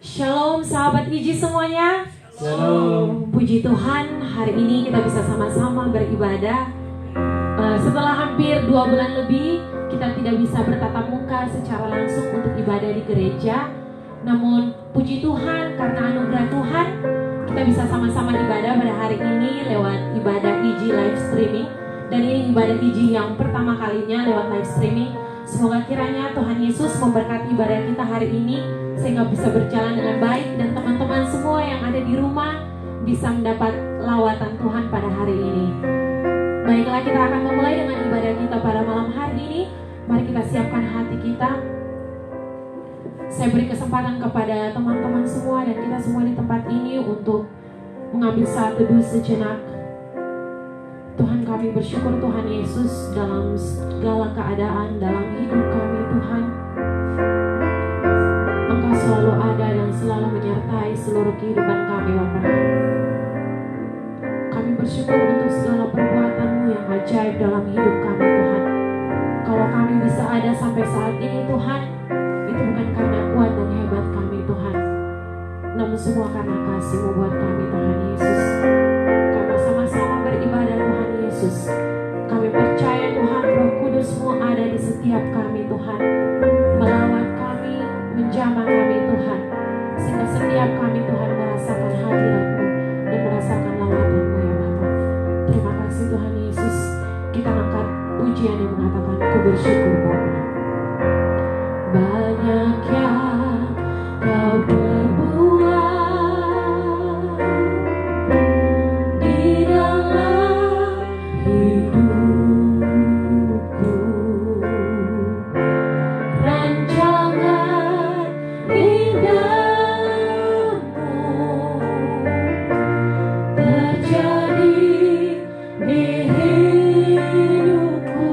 Shalom sahabat Iji semuanya. Shalom. Puji Tuhan, hari ini kita bisa sama-sama beribadah. Setelah hampir 2 bulan lebih, kita tidak bisa bertatap muka secara langsung untuk ibadah di gereja. Namun puji Tuhan, karena anugerah Tuhan, kita bisa sama-sama ibadah pada hari ini lewat ibadah Iji live streaming. Dan ini ibadah Iji yang pertama kalinya lewat live streaming. Semoga kiranya Tuhan Yesus memberkati ibadah kita hari ini, sehingga bisa berjalan dengan baik, dan teman-teman semua yang ada di rumah bisa mendapat lawatan Tuhan pada hari ini. Baiklah, kita akan memulai dengan ibadah kita pada malam hari ini. Mari kita siapkan hati kita. Saya beri kesempatan kepada teman-teman semua dan kita semua di tempat ini untuk mengambil saat teduh sejenak. Tuhan, kami bersyukur Tuhan Yesus dalam segala keadaan dalam hidup kami. Tuhan, Engkau selalu ada dan selalu menyertai seluruh kehidupan kami, Bapa. Kami bersyukur untuk segala perbuatan-Mu yang ajaib dalam hidup kami, Tuhan. Kalau kami bisa ada sampai saat ini, Tuhan, itu bukan karena kuat dan hebat kami, Tuhan, namun semua karena kasih-Mu buat kami, Tuhan Yesus. Kami sama-sama beribadah, Tuhan Yesus. Kami percaya, Tuhan, Roh Kudus-Mu ada di setiap kami, Tuhan, melawat kami, menjamah kami, Tuhan, sehingga setiap kami, Tuhan, merasakan hadirat-Mu dan merasakan lawatan-Mu, ya Bapa. Terima kasih, Tuhan Yesus. Kita angkat pujian yang mengatakan, ku bersyukur, Bapa. Banyak yang Kau perbuat di dalam hidupku. Rancangan indahmu terjadi di hidupku.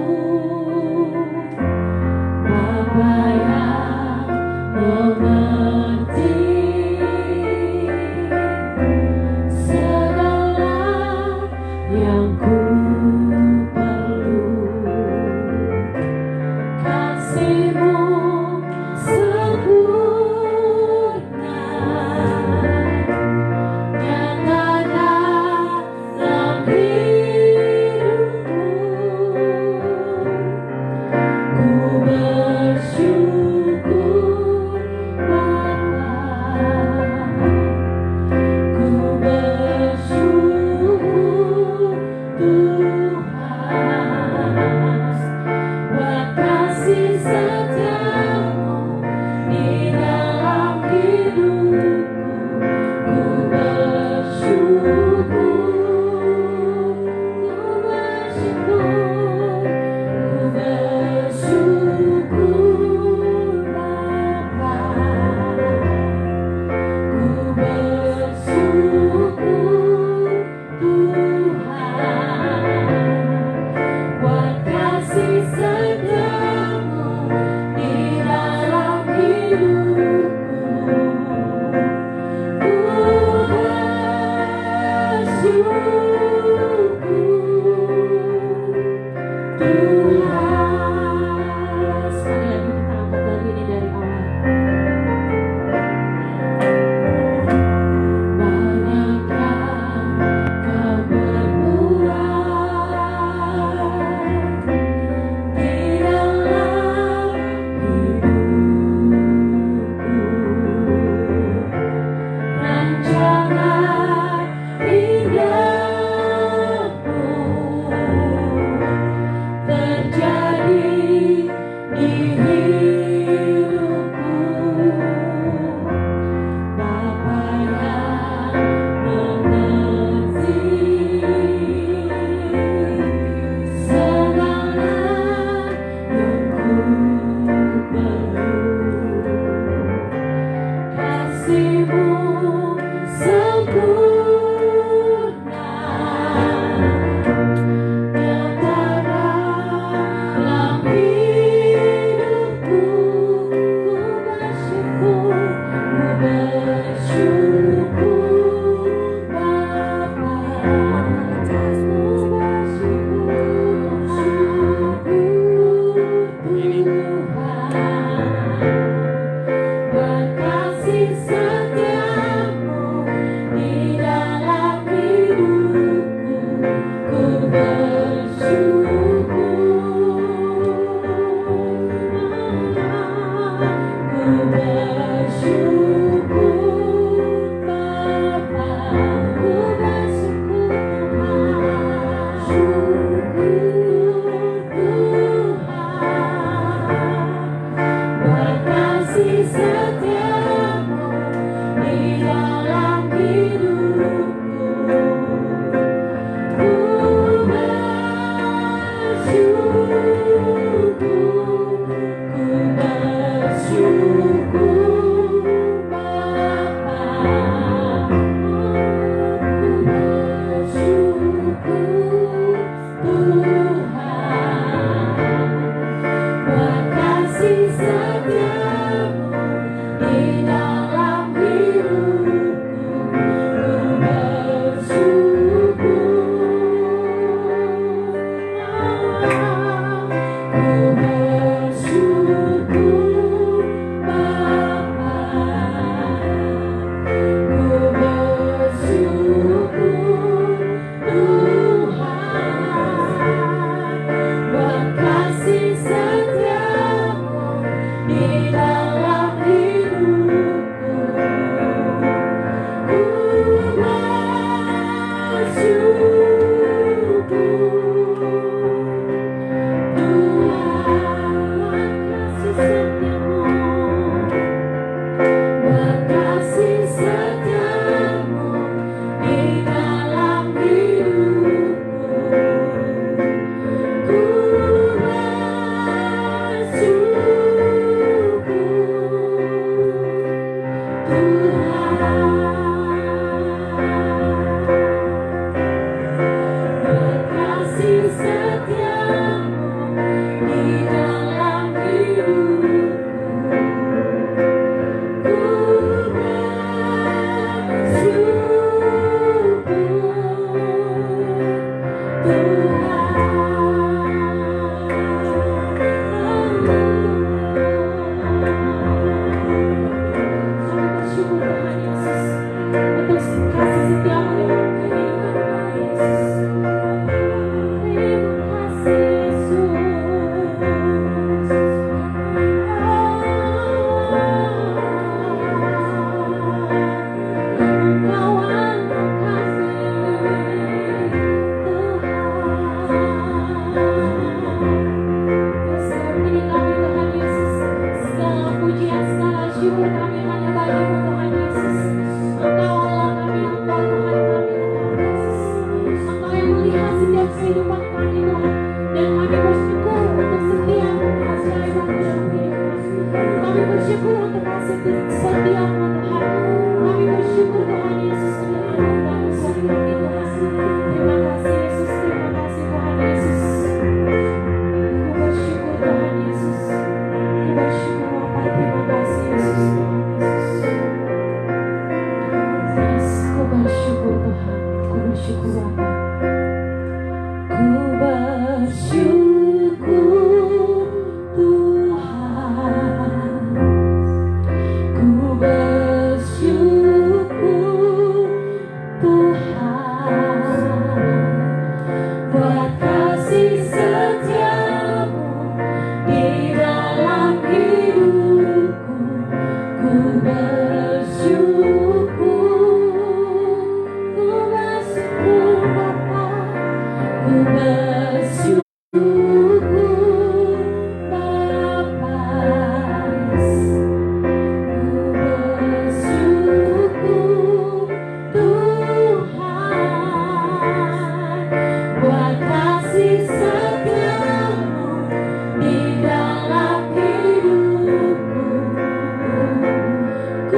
Ku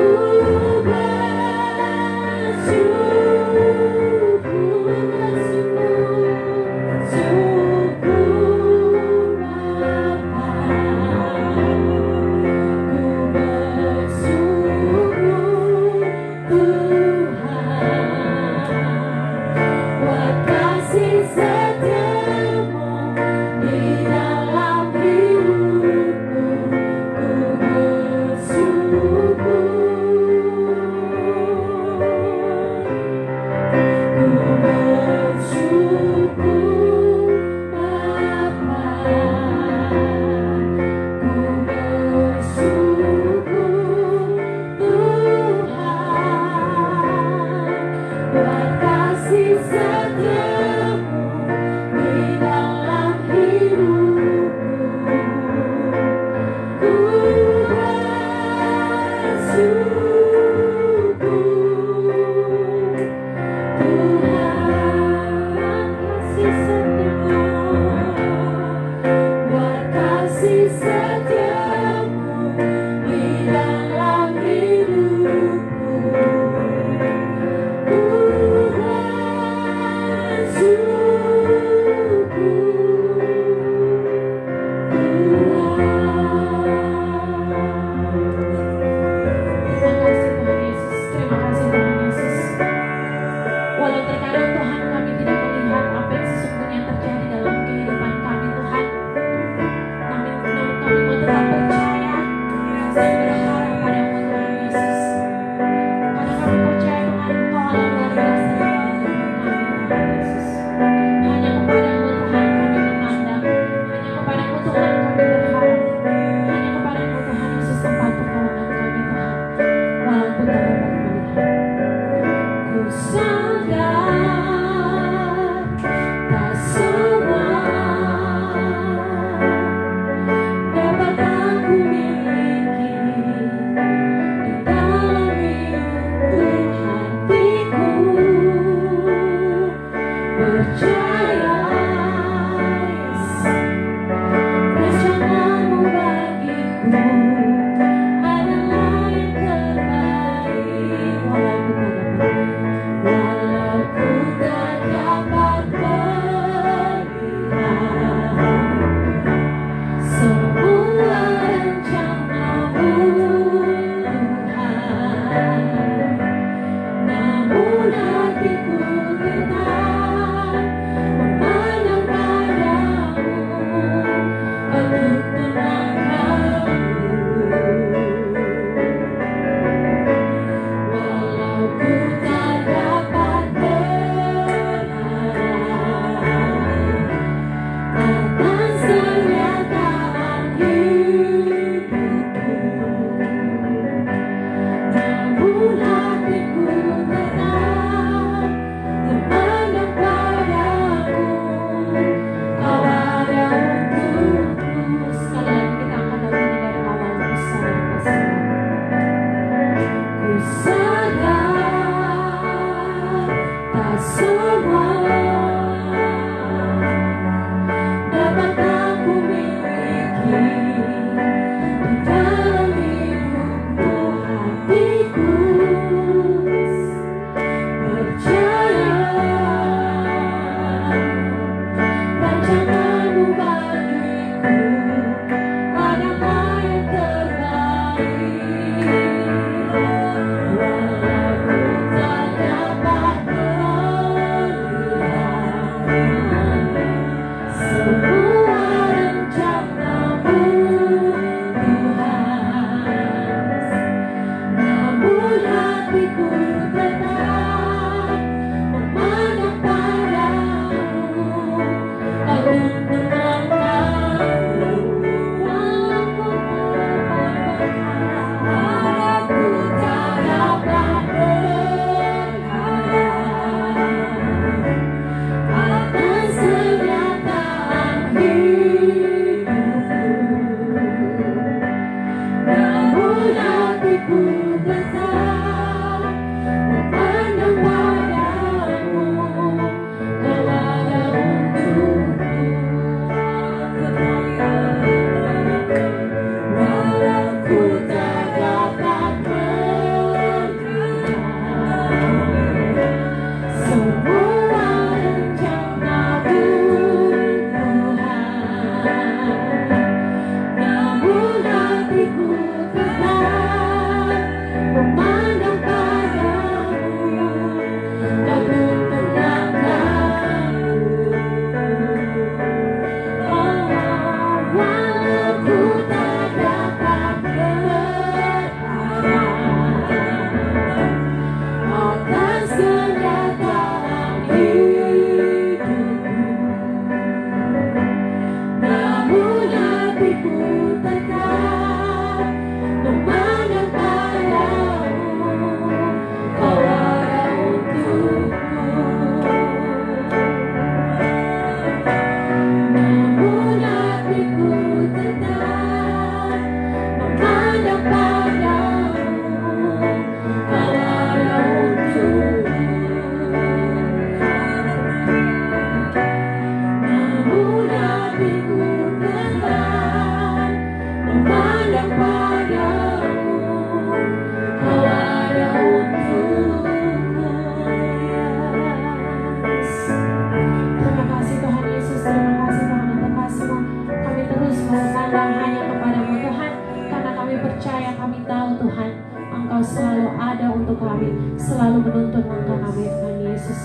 Engkau selalu ada untuk kami, selalu menuntun langkah kami Tuhan Yesus.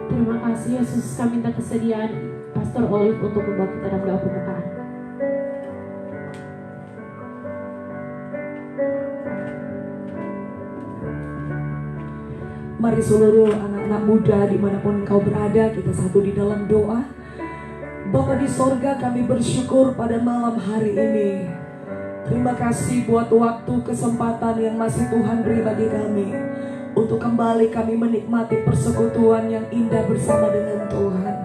Terima kasih Yesus, kami minta kesediaan Pastor Olive untuk membawa kita dalam doa pembukaan. Mari seluruh anak-anak muda dimanapun engkau berada, kita satu di dalam doa. Bapa di sorga, kami bersyukur pada malam hari ini. Terima kasih buat waktu kesempatan yang masih Tuhan beri bagi kami, untuk kembali kami menikmati persekutuan yang indah bersama dengan Tuhan.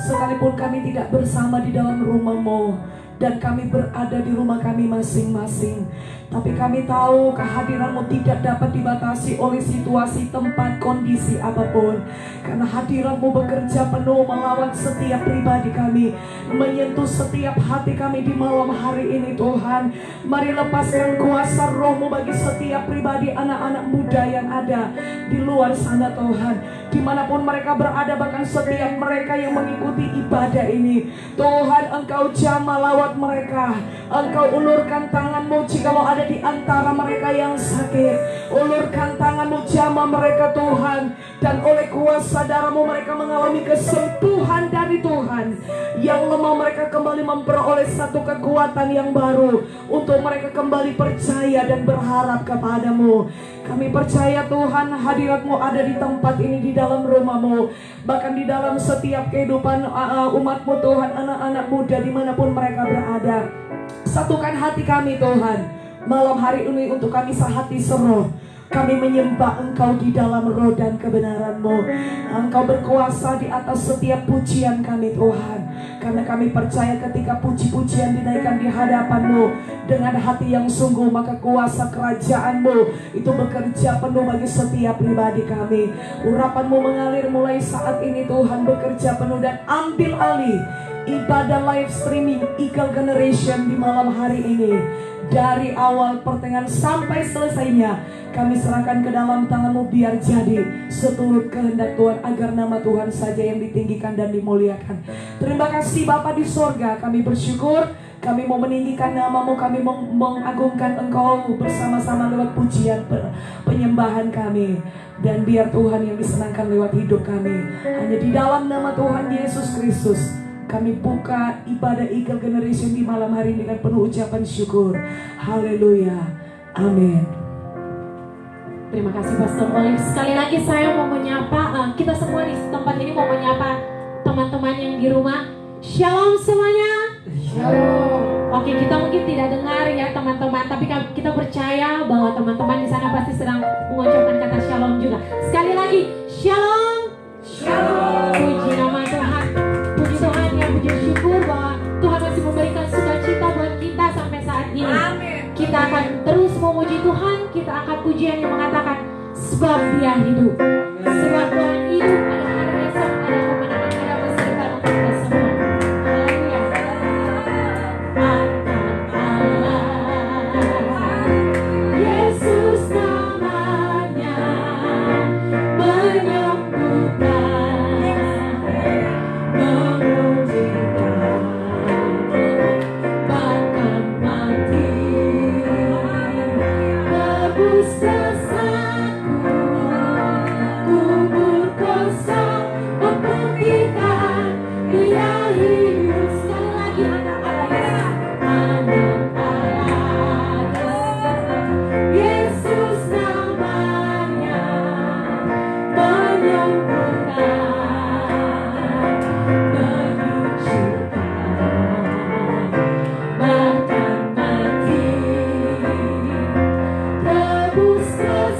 Sekalipun kami tidak bersama di dalam rumah-Mu, dan kami berada di rumah kami masing-masing, tapi kami tahu kehadiran-Mu tidak dapat dibatasi oleh situasi, tempat, kondisi apapun. Karena hadirat-Mu bekerja penuh melawat setiap pribadi kami, menyentuh setiap hati kami di malam hari ini Tuhan. Mari lepaskan kuasa Roh-Mu bagi setiap pribadi anak-anak muda yang ada di luar sana Tuhan, dimanapun mereka berada, bahkan setiap mereka yang mengikuti ibadah ini. Tuhan, Engkau jamah lawat mereka, Engkau ulurkan tangan-Mu jikalau ada di antara mereka yang sakit. Ulurkan tangan-Mu jamah mereka Tuhan, dan oleh kuasa darah-Mu mereka mengalami kesembuhan dari Tuhan. Yang lemah mereka kembali memperoleh satu kekuatan yang baru, untuk mereka kembali percaya dan berharap kepada-Mu. Kami percaya Tuhan, hadirat-Mu ada di tempat ini, di dalam rumah-Mu, bahkan di dalam setiap kehidupan umat-Mu Tuhan, anak-anak muda dimanapun mereka berada. Satukan hati kami Tuhan malam hari ini, untuk kami sehati seroh. Kami menyembah Engkau di dalam roh dan kebenaran-Mu. Engkau berkuasa di atas setiap pujian kami Tuhan, karena kami percaya ketika puji-pujian dinaikkan di hadapan-Mu dengan hati yang sungguh, maka kuasa kerajaan-Mu itu bekerja penuh bagi setiap pribadi kami. Urapan-Mu mengalir mulai saat ini Tuhan, bekerja penuh dan ambil alih ibadah live streaming Eagle Generation di malam hari ini. Dari awal, pertengahan sampai selesainya, kami serahkan ke dalam tangan-Mu, biar jadi seturut kehendak Tuhan, agar nama Tuhan saja yang ditinggikan dan dimuliakan. Terima kasih Bapa di sorga, kami bersyukur. Kami mau meninggikan nama-Mu, kami mau mengagungkan Engkau bersama-sama lewat pujian penyembahan kami. Dan biar Tuhan yang disenangkan lewat hidup kami. Hanya di dalam nama Tuhan Yesus Kristus kami buka ibadah Eagle Generation di malam hari ini dengan penuh ucapan syukur. Haleluya. Amin. Terima kasih Pastor Olive. Sekali lagi saya mau menyapa, kita semua di tempat ini mau menyapa teman-teman yang di rumah. Shalom semuanya. Shalom. Oke, kita mungkin tidak dengar ya teman-teman, tapi kita percaya bahwa teman-teman di sana pasti sedang mengucapkan kata shalom juga. Sekali lagi, shalom. Shalom. Puji nama Tuhan. Puji Tuhan ya, puji syukur bahwa Tuhan masih memberikan sukacita buat kita sampai saat ini. Amin. Kita akan terus memuji Tuhan. Kita angkat pujian yang mengatakan sebab Dia hidup. Sebab Tuhan hidup, ada hari esok, ada kemenangan, ada masa depan untuk kita semua. Haleluya. Yesus namanya menyembuhkan, memujibkan, bahkan mati, tebus dosaku, kubur kosong, membuktikan Dia hidup. Sekali lagi anak Allah, Yesus namanya menyembuhkan, menyucikan, bahkan mati, tebus dosa.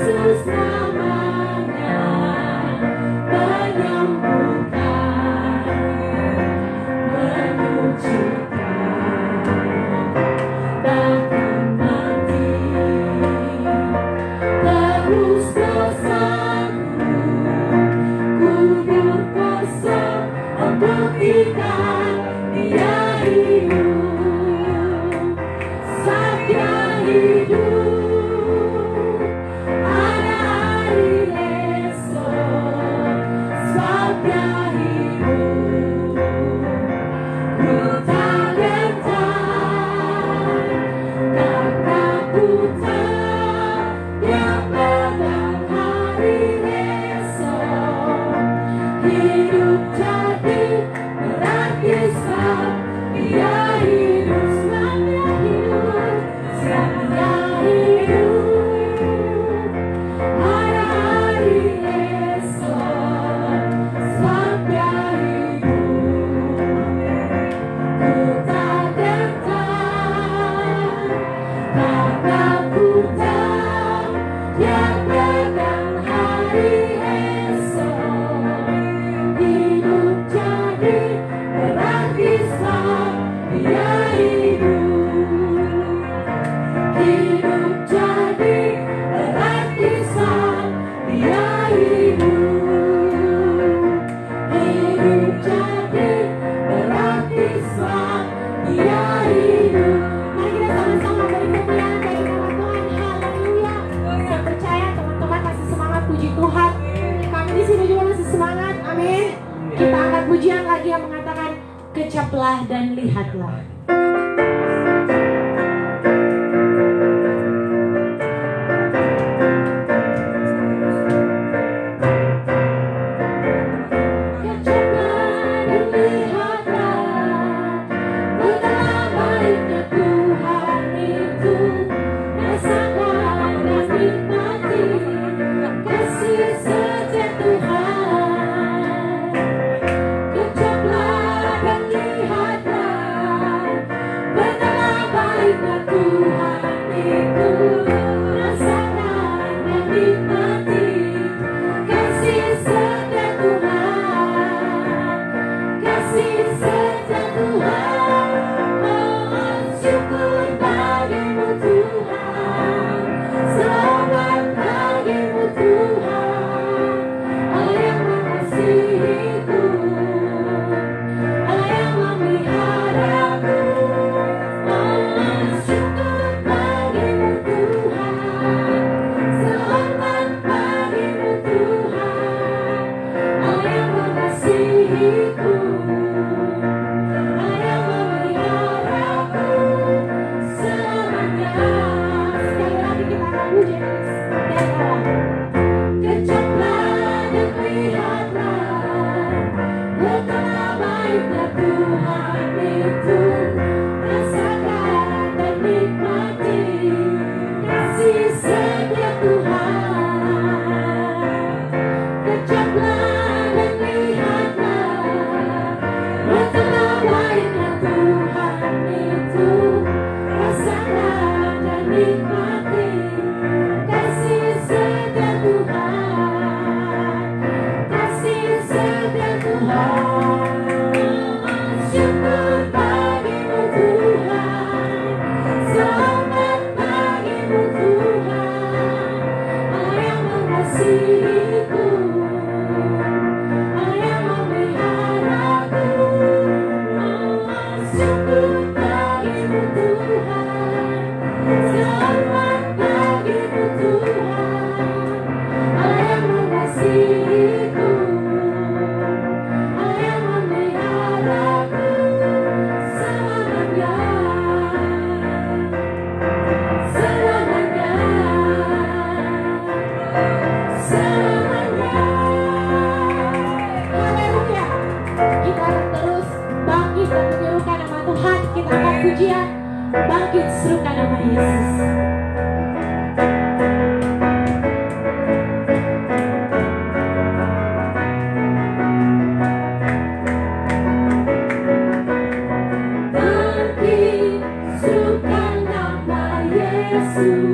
Yesus namanya menyembuhkan, menyucikan, bahkan mati. Terus dosaku, ku berkuasa membuktikan Dia hidup. Sabda hidup, ada hari esok. Sabda hidup, ku tak gentar, karena ku tahu Dia pegang hari esok. Hidup jadi berarti Dia hidup, selamanya hidup, selamanya hidup. Ada hari esok, selamanya hidup. Ku tak gentar, karena ku tahu Dia pegang hari esok. Hidup jadi berarti Dia hidup. Hidup jadi berarti Dia hidup. Hidup jadi berarti Dia hidup. Mari kita sama-sama beri kemuliaan bagi nama Tuhan. Haleluya. Saya percaya teman-teman masih semangat puji Tuhan. Kami di sini juga masih semangat. Amin. Kita angkat pujian lagi yang mengatakan kecaplah dan lihatlah. Pujian bangkit serukan nama Yesus. Bangkit serukan nama Yesus.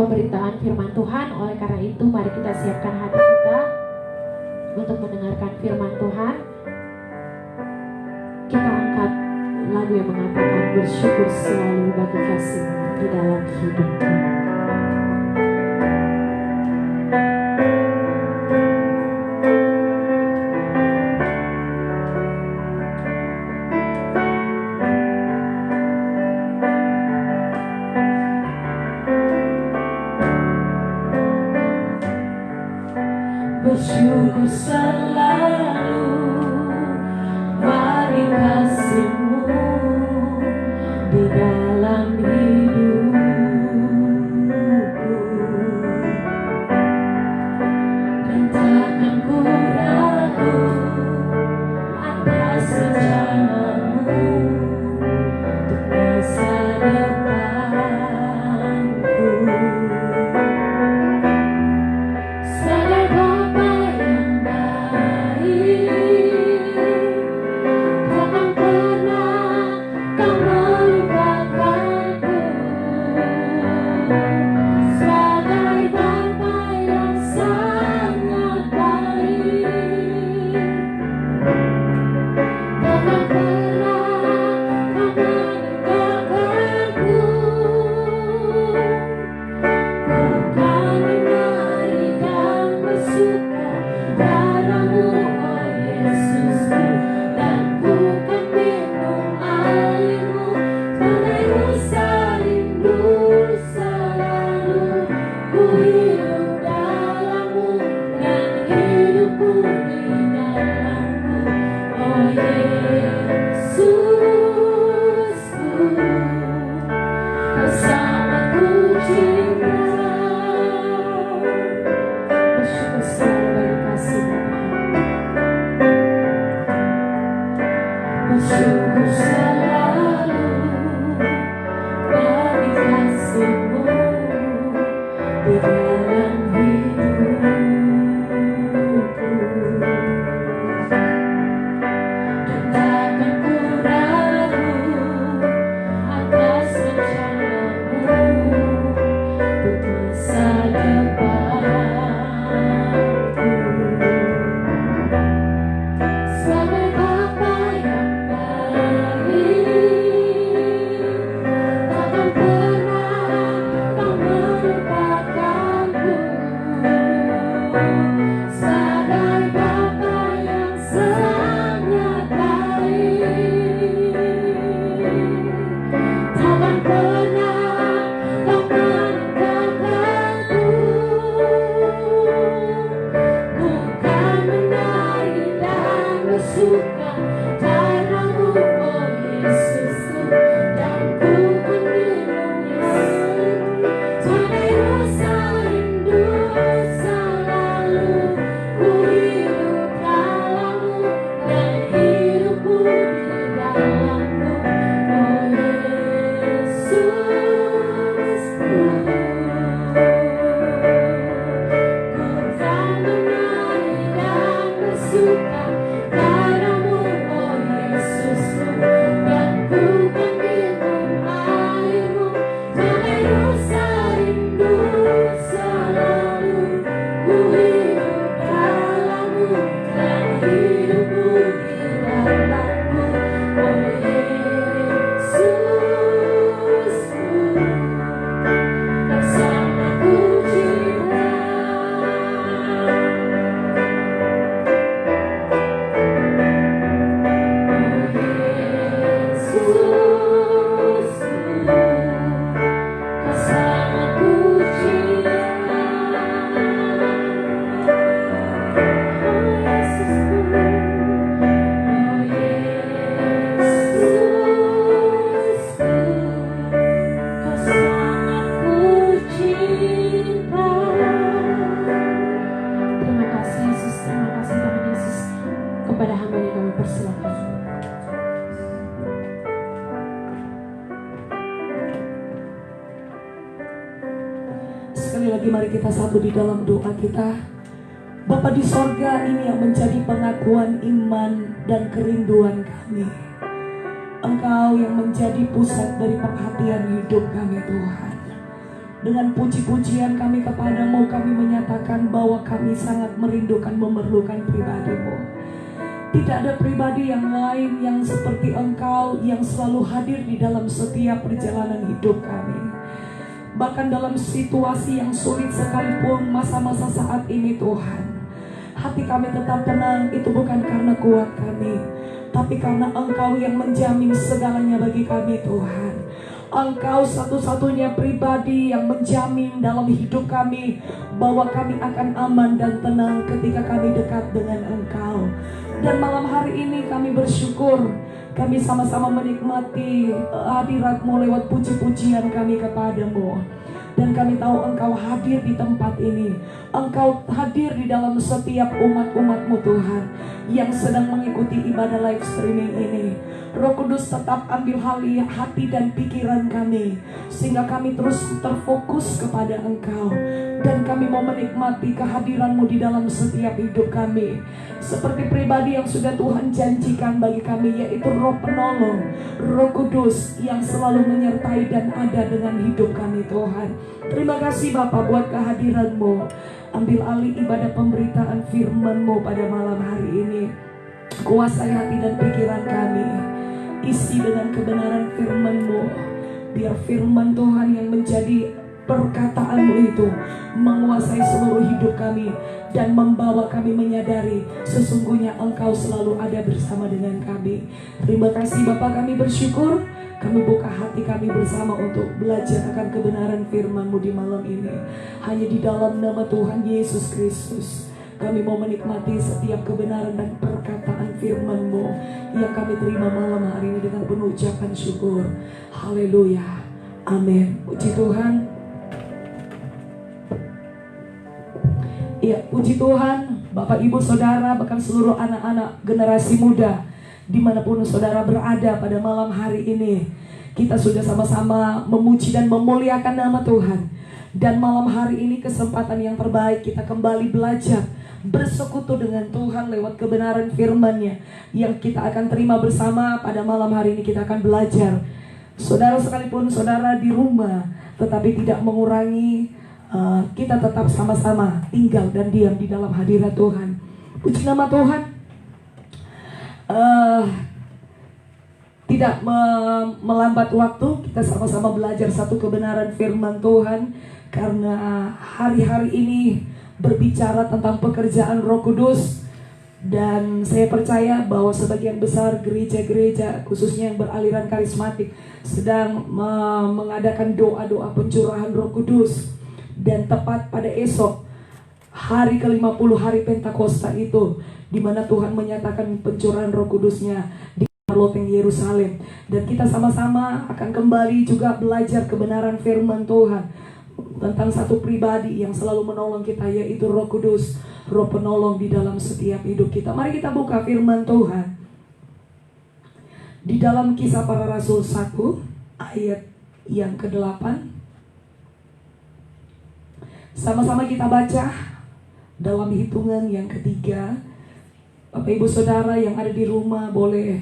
pemberitaan firman Tuhan. Oleh karena itu mari kita siapkan hati kita untuk mendengarkan firman Tuhan. Kita angkat lagu yang mengatakan bersyukur selalu bagi kasih-Mu di dalam hidupku. Bersyukur selalu bagi kasih-Mu di dalam hidupku, dan takkan ku ragu atas rencana-Mu untuk masa depanku. Sebagai Bapa yang baik, takkan pernah Kau melupakanku. Sebagai Bapa yang sangat baik, takkan pernah Kau meninggalkanku. Bukan menari dan bersuka padamu, oh Yesusku, dan bukan minum airmu, menerus rindu selalu ku hidup dalam-Mu dan hidupku di dalam-Mu, oh Yesusku, bersamaku cinta. Bersyukur selalu bagi kasih-Mu, bersyukur selalu bagi kasih-Mu di dalam hidupku, dan takkan ku ragu atas rencana-Mu untuk masa depanku. Sebagai Bapa yang baik, takkan pernah Kau melupakanku. Sebagai Bapa yang sangat baik, takkan pernah Kau meninggalkanku. Bukan menari dan bersuka padamu, oh Yesusku, dan bukan minum airmu, menerus rindu selalu ku hidup dalam-Mu dan hidupku di dalam-Mu, oh Yesusku. Bukan menari dan bersuka padamu, oh Yesusku, dan bukan minum airmu, menerus rindu selalu ku hidup dalam-Mu dan hidupku di dalam-Mu, oh Yesusku, bersamaku cinta. Terima kasih Yesus, terima kasih Tuhan Yesus. Kepada hamba-Nya kami persilakan. Sekali lagi mari kita satu di dalam doa kita. Bapa di sorga, ini yang menjadi pengakuan iman dan kerinduan kami. Engkau yang menjadi pusat dari perhatian hidup kami Tuhan. Dengan puji-pujian kami kepadamu, kami menyatakan bahwa kami sangat merindukan, memerlukan pribadi-Mu. Tidak ada pribadi yang lain yang seperti Engkau yang selalu hadir di dalam setiap perjalanan hidup kami. Bahkan dalam situasi yang sulit sekalipun, masa-masa saat ini Tuhan, hati kami tetap tenang. Itu bukan karena kuat kami, tapi karena Engkau yang menjamin segalanya bagi kami Tuhan. Engkau satu-satunya pribadi yang menjamin dalam hidup kami bahwa kami akan aman dan tenang ketika kami dekat dengan Engkau. Dan malam hari ini kami bersyukur, kami sama-sama menikmati hadirat-Mu lewat puji-pujian kami kepadamu. Dan kami tahu Engkau hadir di tempat ini. Engkau hadir di dalam setiap umat-umat-Mu Tuhan yang sedang mengikuti ibadah live streaming ini. Roh Kudus tetap ambil hati dan pikiran kami, sehingga kami terus terfokus kepada Engkau. Dan kami mau menikmati kehadiran-Mu di dalam setiap hidup kami, seperti pribadi yang sudah Tuhan janjikan bagi kami, yaitu Roh Penolong, Roh Kudus yang selalu menyertai dan ada dengan hidup kami Tuhan. Terima kasih Bapa buat kehadiran-Mu. Ambil alih ibadah pemberitaan firman-Mu pada malam hari ini. Kuasai hati dan pikiran kami, isi dengan kebenaran firman-Mu. Biar firman Tuhan yang menjadi perkataan-Mu itu menguasai seluruh hidup kami dan membawa kami menyadari sesungguhnya Engkau selalu ada bersama dengan kami. Terima kasih Bapa, kami bersyukur. Kami buka hati kami bersama untuk belajar akan kebenaran firman-Mu di malam ini. Hanya di dalam nama Tuhan Yesus Kristus kami mau menikmati setiap kebenaran dan perkataan firman-Mu yang kami terima malam hari ini dengan penuh ucapan syukur. Haleluya. Amin. Puji Tuhan. Ya, puji Tuhan, Bapak Ibu Saudara, bahkan seluruh anak-anak generasi muda dimanapun saudara berada pada malam hari ini. Kita sudah sama-sama memuji dan memuliakan nama Tuhan. Dan malam hari ini kesempatan yang terbaik kita kembali belajar bersekutu dengan Tuhan lewat kebenaran firman-Nya yang kita akan terima bersama pada malam hari ini. Kita akan belajar, saudara sekalipun saudara di rumah, tetapi tidak mengurangi kita tetap sama-sama tinggal dan diam di dalam hadirat Tuhan. Puji nama Tuhan. Tidak melambat waktu, kita sama-sama belajar satu kebenaran firman Tuhan. Karena hari-hari ini berbicara tentang pekerjaan Roh Kudus. Dan saya percaya bahwa sebagian besar gereja-gereja, khususnya yang beraliran karismatik, sedang mengadakan doa-doa pencurahan Roh Kudus. Dan tepat pada esok, hari ke-50 hari Pentakosta itu, di mana Tuhan menyatakan pencurahan Roh Kudus-Nya di loteng Yerusalem. Dan kita sama-sama akan kembali juga belajar kebenaran firman Tuhan tentang satu pribadi yang selalu menolong kita, yaitu Roh Kudus, Roh Penolong di dalam setiap hidup kita. Mari kita buka firman Tuhan di dalam Kisah Para Rasul 1 ayat yang ke-8. Sama-sama kita baca dalam hitungan yang ketiga. Bapak Ibu Saudara yang ada di rumah boleh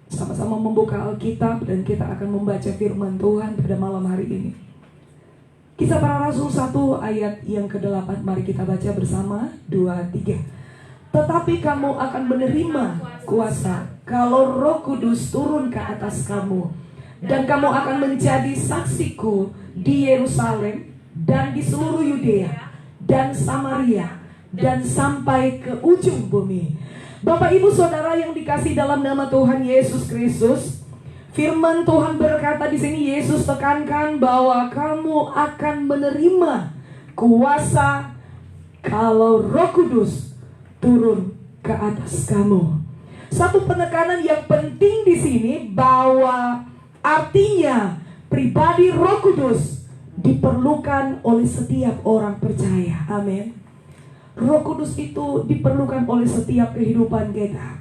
sama-sama membuka Alkitab dan kita akan membaca firman Tuhan pada malam hari ini. Kisah Para Rasul 1 ayat yang ke-8. Mari kita baca bersama. 2, 3. Tetapi kamu akan menerima kuasa kalau Roh Kudus turun ke atas kamu, dan kamu akan menjadi saksiku di Yerusalem dan di seluruh Yudea dan Samaria dan sampai ke ujung bumi. Bapak Ibu Saudara yang dikasih dalam nama Tuhan Yesus Kristus, firman Tuhan berkata di sini, Yesus tekankan bahwa kamu akan menerima kuasa kalau Roh Kudus turun ke atas kamu. Satu penekanan yang penting di sini bahwa artinya pribadi Roh Kudus diperlukan oleh setiap orang percaya. Amin. Roh Kudus itu diperlukan oleh setiap kehidupan kita.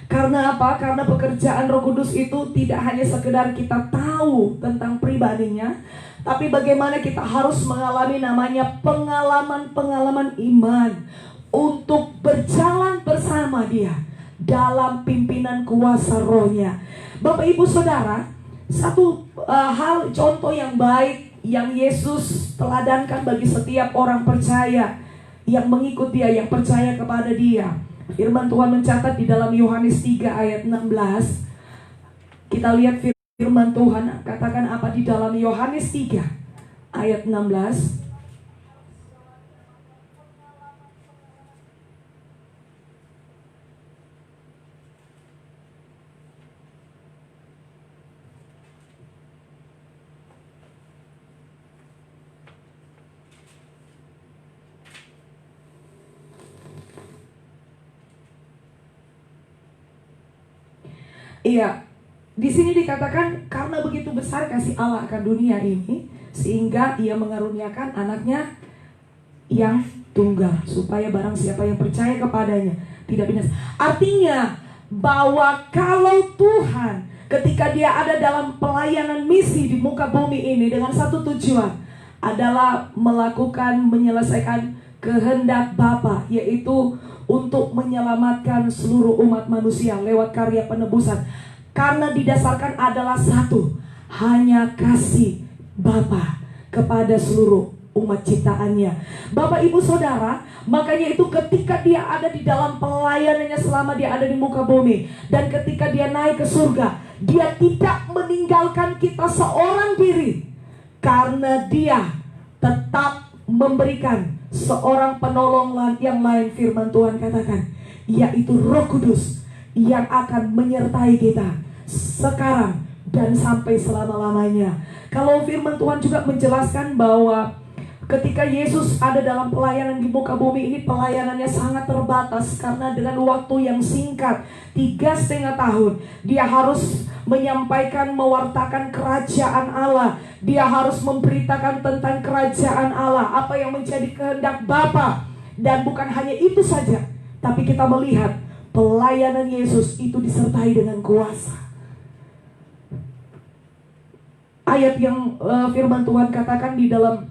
Karena apa? Karena pekerjaan Roh Kudus itu tidak hanya sekedar kita tahu tentang pribadinya, tapi bagaimana kita harus mengalami namanya pengalaman-pengalaman iman untuk berjalan bersama Dia dalam pimpinan kuasa Roh-Nya. Bapak Ibu Saudara, satu hal contoh yang baik yang Yesus teladankan bagi setiap orang percaya yang mengikut dia, yang percaya kepada dia. Firman Tuhan mencatat di dalam Yohanes 3 ayat 16. Kita lihat firman Tuhan katakan apa di dalam Yohanes 3 ayat 16. Iya, di sini dikatakan karena begitu besar kasih Allah akan dunia ini, sehingga ia mengaruniakan anaknya yang tunggal, supaya barang siapa yang percaya kepadanya tidak binasa. Artinya bahwa kalau Tuhan ketika dia ada dalam pelayanan misi di muka bumi ini dengan satu tujuan adalah menyelesaikan kehendak Bapa, yaitu untuk menyelamatkan seluruh umat manusia lewat karya penebusan. Karena didasarkan adalah satu, hanya kasih Bapa kepada seluruh umat ciptaannya. Bapak ibu saudara, makanya itu ketika dia ada di dalam pelayanannya selama dia ada di muka bumi, dan ketika dia naik ke surga, dia tidak meninggalkan kita seorang diri, karena dia tetap memberikan seorang penolong yang lain. Firman Tuhan katakan, yaitu Roh Kudus yang akan menyertai kita sekarang dan sampai selama-lamanya. Kalau firman Tuhan juga menjelaskan bahwa ketika Yesus ada dalam pelayanan di muka bumi ini, pelayanannya sangat terbatas karena dengan waktu yang singkat, 3,5 tahun, dia harus menyampaikan, mewartakan kerajaan Allah. Dia harus memberitakan tentang kerajaan Allah, apa yang menjadi kehendak Bapa. Dan bukan hanya itu saja, tapi kita melihat pelayanan Yesus itu disertai dengan kuasa. Ayat yang firman Tuhan katakan di dalam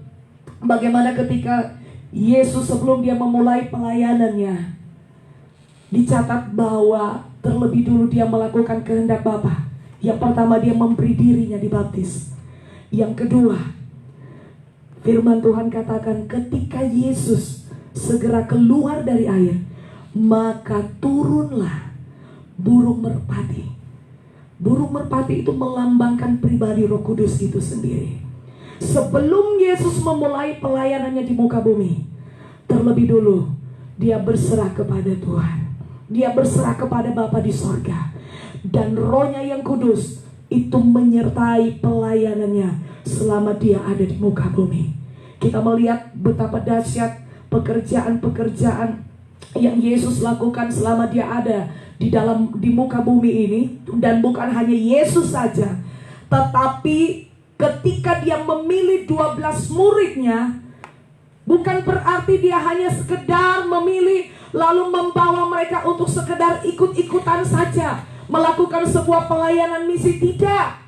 bagaimana ketika Yesus sebelum dia memulai pelayanannya, dicatat bahwa terlebih dulu dia melakukan kehendak Bapa. Yang pertama, dia memberi dirinya dibaptis. Yang kedua, firman Tuhan katakan ketika Yesus segera keluar dari air, maka turunlah burung merpati. Burung merpati itu melambangkan pribadi Roh Kudus itu sendiri. Sebelum Yesus memulai pelayanannya di muka bumi, terlebih dulu dia berserah kepada Tuhan. Dia berserah kepada Bapa di sorga. Dan Roh-Nya yang kudus itu menyertai pelayanannya selama dia ada di muka bumi. Kita melihat betapa dahsyat pekerjaan-pekerjaan yang Yesus lakukan selama dia ada di muka bumi ini. Dan bukan hanya Yesus saja, tetapi ketika dia memilih 12 muridnya, bukan berarti dia hanya sekedar memilih lalu membawa mereka untuk sekedar ikut-ikutan saja melakukan sebuah pelayanan misi, tidak.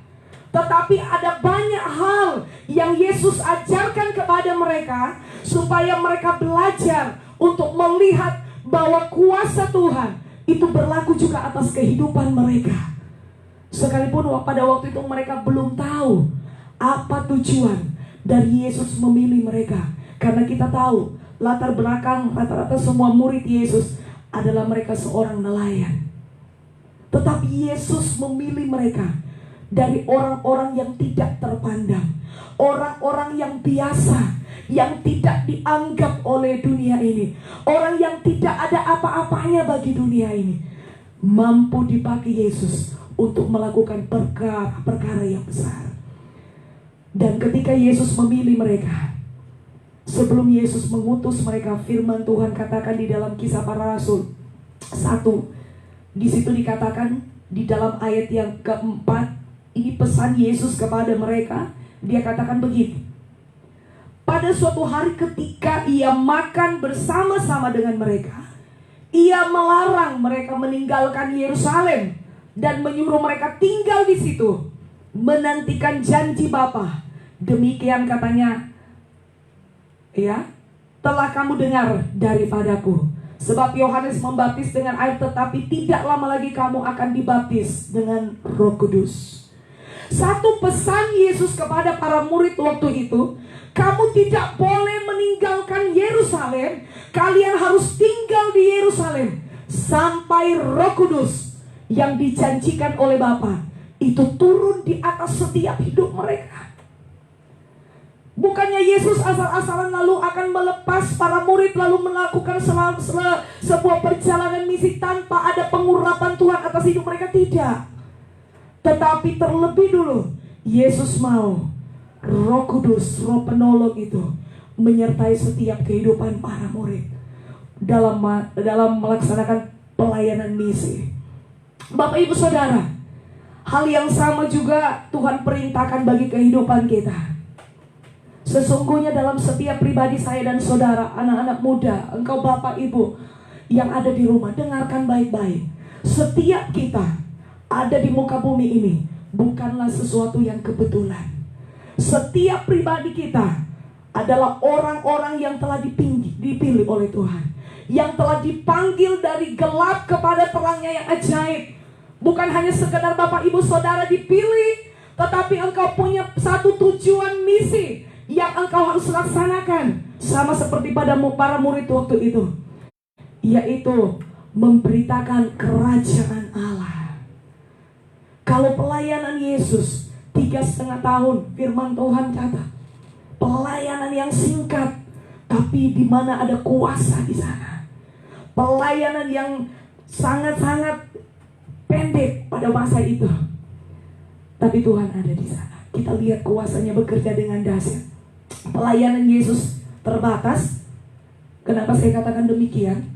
Tetapi ada banyak hal yang Yesus ajarkan kepada mereka supaya mereka belajar untuk melihat bahwa kuasa Tuhan itu berlaku juga atas kehidupan mereka. Sekalipun pada waktu itu mereka belum tahu apa tujuan dari Yesus memilih mereka. Karena kita tahu latar belakang rata-rata semua murid Yesus adalah mereka seorang nelayan. Tetapi Yesus memilih mereka dari orang-orang yang tidak terpandang, orang-orang yang biasa, yang tidak dianggap oleh dunia ini, orang yang tidak ada apa-apanya bagi dunia ini, mampu dipakai Yesus untuk melakukan perkara-perkara yang besar. Dan ketika Yesus memilih mereka, sebelum Yesus mengutus mereka, firman Tuhan katakan di dalam Kisah Para Rasul 1, di situ dikatakan di dalam ayat yang keempat, ini pesan Yesus kepada mereka. Dia katakan begini, pada suatu hari ketika ia makan bersama-sama dengan mereka, ia melarang mereka meninggalkan Yerusalem dan menyuruh mereka tinggal di situ, menantikan janji Bapa. Demikian katanya, ya, telah kamu dengar daripadaku. Sebab Yohanes membaptis dengan air, tetapi tidak lama lagi kamu akan dibaptis dengan Roh Kudus. Satu pesan Yesus kepada para murid waktu itu, kamu tidak boleh meninggalkan Yerusalem. Kalian harus tinggal di Yerusalem sampai Roh Kudus yang dijanjikan oleh Bapa itu turun di atas setiap hidup mereka. Bukannya Yesus asal-asalan lalu akan melepas para murid lalu melakukan sebuah perjalanan misi tanpa ada pengurapan Tuhan atas hidup mereka, tidak. Tetapi terlebih dulu Yesus mau Roh Kudus, Roh Penolong itu menyertai setiap kehidupan para murid dalam melaksanakan pelayanan misi. Bapak Ibu Saudara, hal yang sama juga Tuhan perintahkan bagi kehidupan kita. Sesungguhnya dalam setiap pribadi saya dan saudara, anak-anak muda, engkau Bapak Ibu yang ada di rumah, dengarkan baik-baik. Setiap kita ada di muka bumi ini bukanlah sesuatu yang kebetulan. Setiap pribadi kita adalah orang-orang yang telah dipilih oleh Tuhan, yang telah dipanggil dari gelap kepada terangnya yang ajaib. Bukan hanya sekedar Bapak Ibu Saudara dipilih, tetapi engkau punya satu tujuan misi yang engkau harus laksanakan, sama seperti pada para murid waktu itu, yaitu memberitakan kerajaan Allah. Kalau pelayanan Yesus 3,5 tahun, firman Tuhan kata pelayanan yang singkat, tapi di mana ada kuasa di sana. Pelayanan yang sangat-sangat pendek pada masa itu, tapi Tuhan ada di sana. Kita lihat kuasanya bekerja dengan dahsyat. Pelayanan Yesus terbatas. Kenapa saya katakan demikian?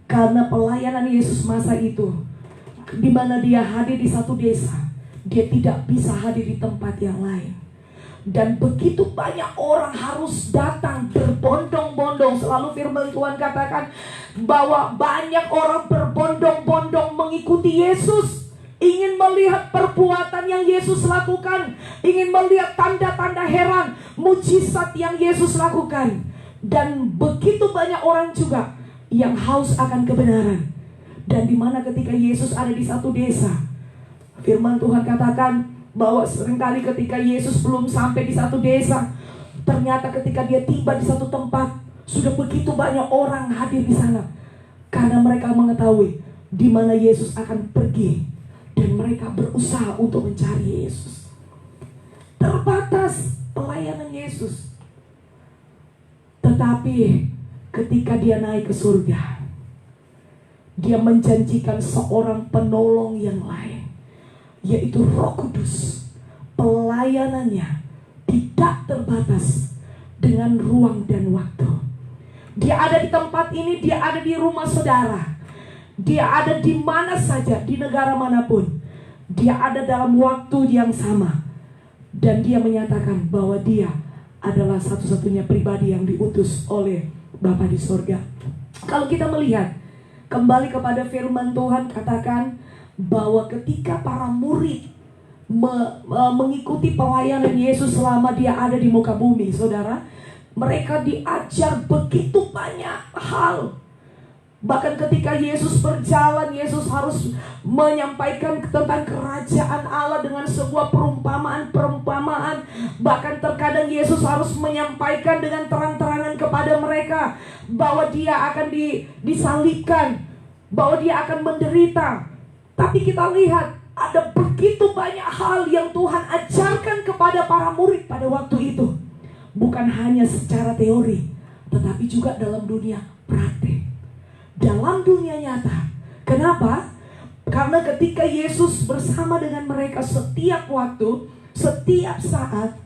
Karena pelayanan Yesus masa itu, di mana dia hadir di satu desa, dia tidak bisa hadir di tempat yang lain. Dan begitu banyak orang harus datang berbondong-bondong. Selalu firman Tuhan katakan bahwa banyak orang berbondong-bondong mengikuti Yesus, ingin melihat perbuatan yang Yesus lakukan, ingin melihat tanda-tanda heran, mujizat yang Yesus lakukan. Dan begitu banyak orang juga yang haus akan kebenaran. Dan di mana ketika Yesus ada di satu desa, firman Tuhan katakan bahwa seringkali ketika Yesus belum sampai di satu desa, ternyata ketika dia tiba di satu tempat, sudah begitu banyak orang hadir di sana. Karena mereka mengetahui di mana Yesus akan pergi, dan mereka berusaha untuk mencari Yesus. Terbatas pelayanan Yesus. Tetapi ketika dia naik ke surga, dia menjanjikan seorang penolong yang lain, yaitu Roh Kudus. Pelayanannya tidak terbatas dengan ruang dan waktu. Dia ada di tempat ini, dia ada di rumah saudara, dia ada di mana saja, di negara manapun. Dia ada dalam waktu yang sama. Dan dia menyatakan bahwa dia adalah satu-satunya pribadi yang diutus oleh Bapa di sorga. Kalau kita melihat kembali kepada firman Tuhan, katakan bahwa ketika para murid mengikuti pelayanan Yesus selama dia ada di muka bumi, saudara, mereka diajar begitu banyak hal. Bahkan ketika Yesus berjalan, Yesus harus menyampaikan tentang kerajaan Allah dengan sebuah perumpamaan-perumpamaan. Bahkan terkadang Yesus harus menyampaikan dengan terang-terangan kepada mereka bahwa dia akan disalibkan, bahwa dia akan menderita. Tapi kita lihat ada begitu banyak hal yang Tuhan ajarkan kepada para murid pada waktu itu. Bukan hanya secara teori, tetapi juga dalam dunia praktik, dalam dunia nyata. Kenapa? Karena ketika Yesus bersama dengan mereka setiap waktu, setiap saat,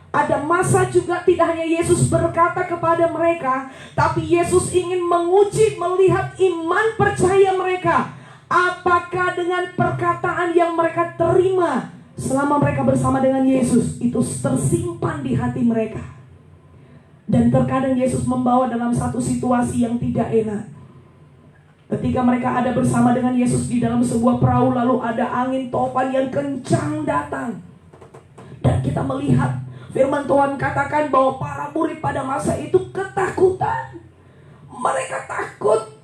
ada masa juga tidak hanya Yesus berkata kepada mereka, tapi Yesus ingin menguji, melihat iman percaya mereka. Apakah dengan perkataan yang mereka terima selama mereka bersama dengan Yesus itu tersimpan di hati mereka. Dan terkadang Yesus membawa dalam satu situasi yang tidak enak. Ketika mereka ada bersama dengan Yesus di dalam sebuah perahu, lalu ada angin topan yang kencang datang. Dan kita melihat firman Tuhan katakan bahwa para murid pada masa itu ketakutan. Mereka takut.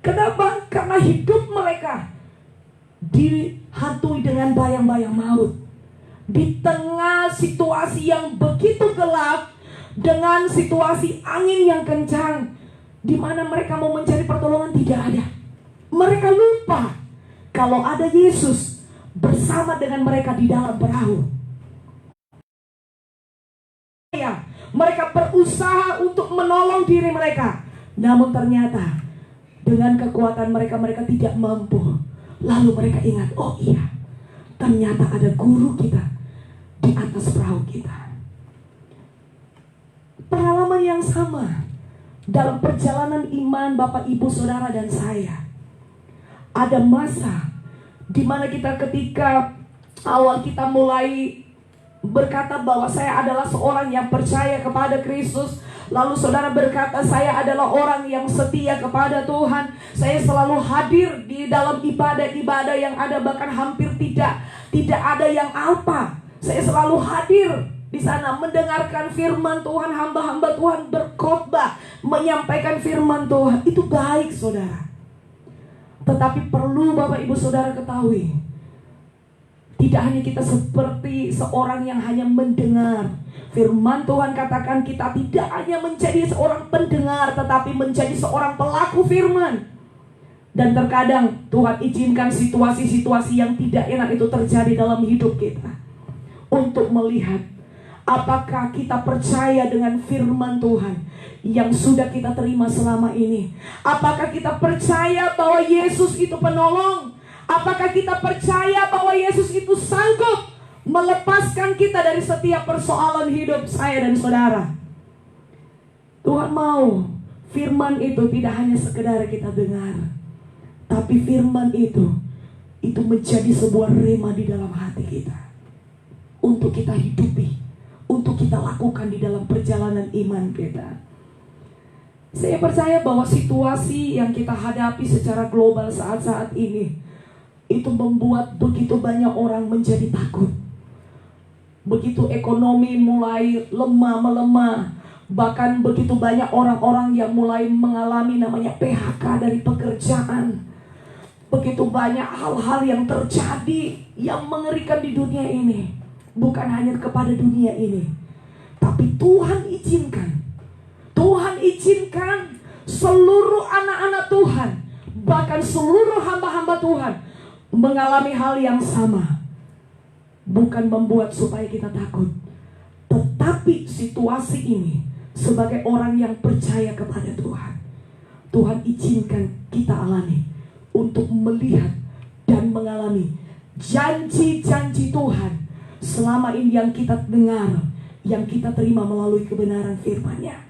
Kenapa? Karena hidup mereka dihantui dengan bayang-bayang maut. Di tengah situasi yang begitu gelap, dengan situasi angin yang kencang, di mana mereka mau mencari pertolongan tidak ada. Mereka lupa kalau ada Yesus bersama dengan mereka di dalam perahu. Mereka berusaha untuk menolong diri mereka, namun ternyata dengan kekuatan mereka tidak mampu. Lalu mereka ingat, oh iya, ternyata ada guru kita di atas perahu kita. Pengalaman yang sama dalam perjalanan iman Bapak, Ibu, Saudara, dan saya. Ada masa di mana kita ketika awal kita mulai berkata bahwa saya adalah seorang yang percaya kepada Kristus. Lalu saudara berkata, saya adalah orang yang setia kepada Tuhan. Saya selalu hadir di dalam ibadah-ibadah yang ada, bahkan hampir tidak ada yang alpa. Saya selalu hadir di sana mendengarkan firman Tuhan, hamba-hamba Tuhan berkhotbah, menyampaikan firman Tuhan. Itu baik saudara. Tetapi perlu Bapak Ibu Saudara ketahui, tidak hanya kita seperti seorang yang hanya mendengar. Firman Tuhan katakan kita tidak hanya menjadi seorang pendengar, tetapi menjadi seorang pelaku firman. Dan terkadang Tuhan izinkan situasi-situasi yang tidak enak itu terjadi dalam hidup kita, untuk melihat apakah kita percaya dengan firman Tuhan yang sudah kita terima selama ini. Apakah kita percaya bahwa Yesus itu penolong? Apakah kita percaya bahwa Yesus itu sanggup melepaskan kita dari setiap persoalan hidup saya dan saudara? Tuhan mau firman itu tidak hanya sekedar kita dengar, tapi firman itu menjadi sebuah rema di dalam hati kita, untuk kita hidupi, untuk kita lakukan di dalam perjalanan iman kita. Saya percaya bahwa situasi yang kita hadapi secara global saat-saat ini itu membuat begitu banyak orang menjadi takut. Begitu ekonomi mulai melemah, bahkan begitu banyak orang-orang yang mulai mengalami namanya PHK dari pekerjaan. Begitu banyak hal-hal yang terjadi yang mengerikan di dunia ini. Bukan hanya kepada dunia ini, tapi Tuhan izinkan seluruh anak-anak Tuhan, bahkan seluruh hamba-hamba Tuhan mengalami hal yang sama. Bukan membuat supaya kita takut, tetapi situasi ini sebagai orang yang percaya kepada Tuhan, Tuhan izinkan kita alami untuk melihat dan mengalami janji-janji Tuhan selama ini yang kita dengar, yang kita terima melalui kebenaran firman-Nya.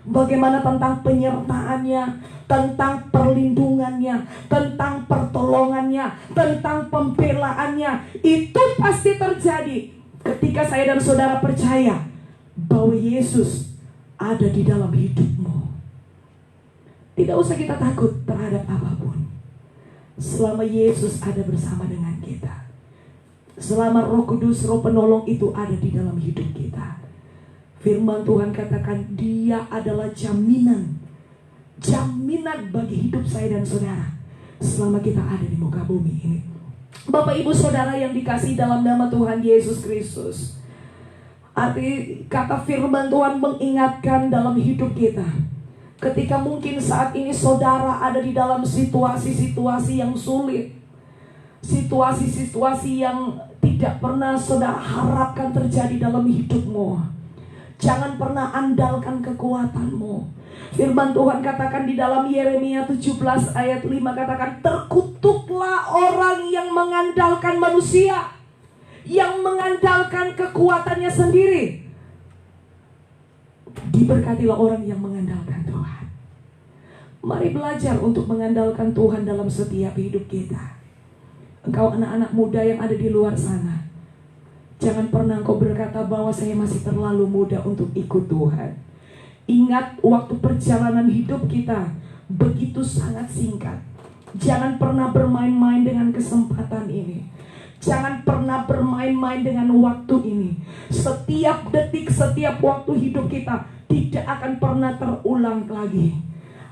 Bagaimana tentang penyertaannya, tentang perlindungannya, tentang pertolongannya, tentang pembelaannya. Itu pasti terjadi ketika saya dan saudara percaya bahwa Yesus ada di dalam hidupmu. Tidak usah kita takut terhadap apapun, selama Yesus ada bersama dengan kita. Selama Roh Kudus, Roh Penolong itu ada di dalam hidup kita. Firman Tuhan katakan Dia adalah jaminan bagi hidup saya dan saudara selama kita ada di muka bumi ini. Bapak Ibu Saudara yang dikasihi dalam nama Tuhan Yesus Kristus, arti kata firman Tuhan mengingatkan dalam hidup kita. Ketika mungkin saat ini saudara ada di dalam situasi-situasi yang sulit, situasi-situasi yang tidak pernah saudara harapkan terjadi dalam hidupmu, jangan pernah andalkan kekuatanmu. Firman Tuhan katakan di dalam Yeremia 17 ayat 5 katakan, terkutuklah orang yang mengandalkan manusia, yang mengandalkan kekuatannya sendiri. Diberkatilah orang yang mengandalkan Tuhan. Mari belajar untuk mengandalkan Tuhan dalam setiap hidup kita. Engkau anak-anak muda yang ada di luar sana, jangan pernah engkau berkata bahwa saya masih terlalu muda untuk ikut Tuhan. Ingat, waktu perjalanan hidup kita begitu sangat singkat. Jangan pernah bermain-main dengan kesempatan ini. Jangan pernah bermain-main dengan waktu ini. Setiap detik, setiap waktu hidup kita tidak akan pernah terulang lagi.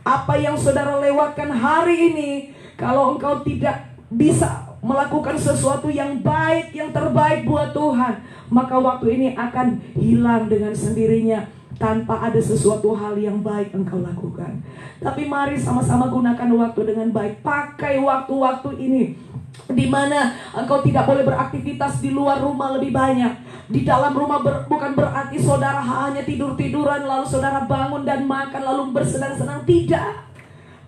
Apa yang saudara lewatkan hari ini, kalau engkau tidak bisa melakukan sesuatu yang baik, yang terbaik buat Tuhan, maka waktu ini akan hilang dengan sendirinya tanpa ada sesuatu hal yang baik engkau lakukan. Tapi mari sama-sama gunakan waktu dengan baik. Pakai waktu-waktu ini di mana engkau tidak boleh beraktivitas di luar rumah lebih banyak. Di dalam rumah bukan berarti saudara hanya tidur-tiduran lalu saudara bangun dan makan lalu bersenang-senang. Tidak.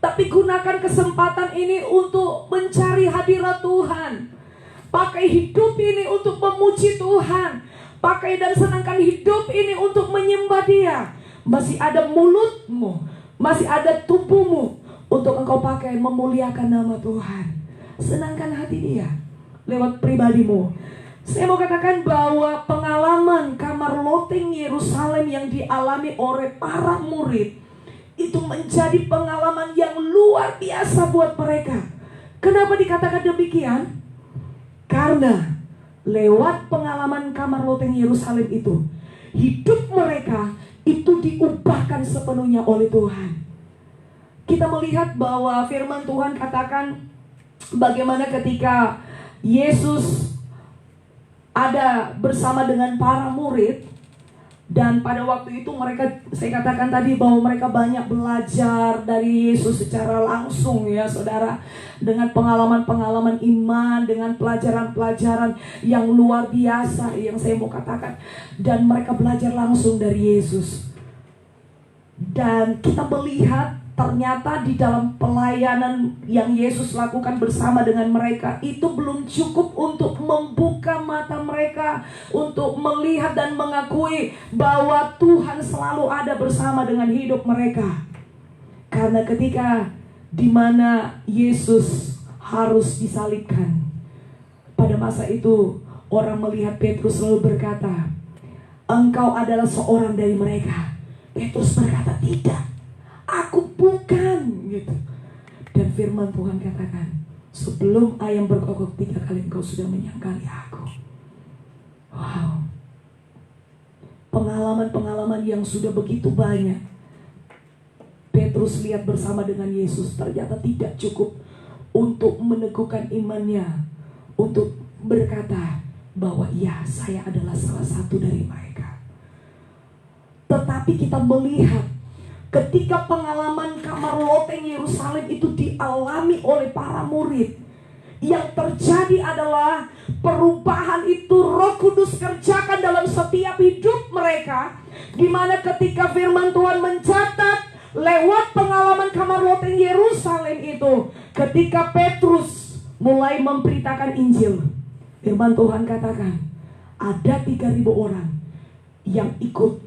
Tapi gunakan kesempatan ini untuk mencari hadirat Tuhan. Pakai hidup ini untuk memuji Tuhan. Pakai dan senangkan hidup ini untuk menyembah Dia. Masih ada mulutmu, masih ada tubuhmu untuk engkau pakai memuliakan nama Tuhan. Senangkan hati Dia lewat pribadimu. Saya mau katakan bahwa pengalaman kamar loteng Yerusalem yang dialami oleh para murid itu menjadi pengalaman yang luar biasa buat mereka. Kenapa dikatakan demikian? Karena lewat pengalaman kamar loteng Yerusalem itu, hidup mereka itu diubahkan sepenuhnya oleh Tuhan. Kita melihat bahwa firman Tuhan katakan bagaimana ketika Yesus ada bersama dengan para murid. Dan pada waktu itu mereka, saya katakan tadi bahwa mereka banyak belajar dari Yesus secara langsung ya saudara. Dengan pengalaman-pengalaman iman, dengan pelajaran-pelajaran yang luar biasa yang saya mau katakan. Dan mereka belajar langsung dari Yesus. Dan kita melihat ternyata di dalam pelayanan yang Yesus lakukan bersama dengan mereka itu belum cukup untuk membuka mata mereka, untuk melihat dan mengakui bahwa Tuhan selalu ada bersama dengan hidup mereka. Karena ketika di mana Yesus harus disalibkan, pada masa itu orang melihat Petrus lalu berkata, "Engkau adalah seorang dari mereka." Petrus berkata, "Tidak, aku bukan," gitu. Dan firman Tuhan katakan, "Sebelum ayam berkokok 3 kali engkau sudah menyangkali aku." Wow. Pengalaman-pengalaman yang sudah begitu banyak Petrus lihat bersama dengan Yesus ternyata tidak cukup untuk meneguhkan imannya, untuk berkata bahwa ya, saya adalah salah satu dari mereka. Tetapi kita melihat ketika pengalaman kamar loteng Yerusalem itu dialami oleh para murid, yang terjadi adalah perubahan itu Roh Kudus kerjakan dalam setiap hidup mereka. Di mana ketika firman Tuhan mencatat lewat pengalaman kamar loteng Yerusalem itu, ketika Petrus mulai memberitakan Injil, firman Tuhan katakan ada 3.000 orang yang ikut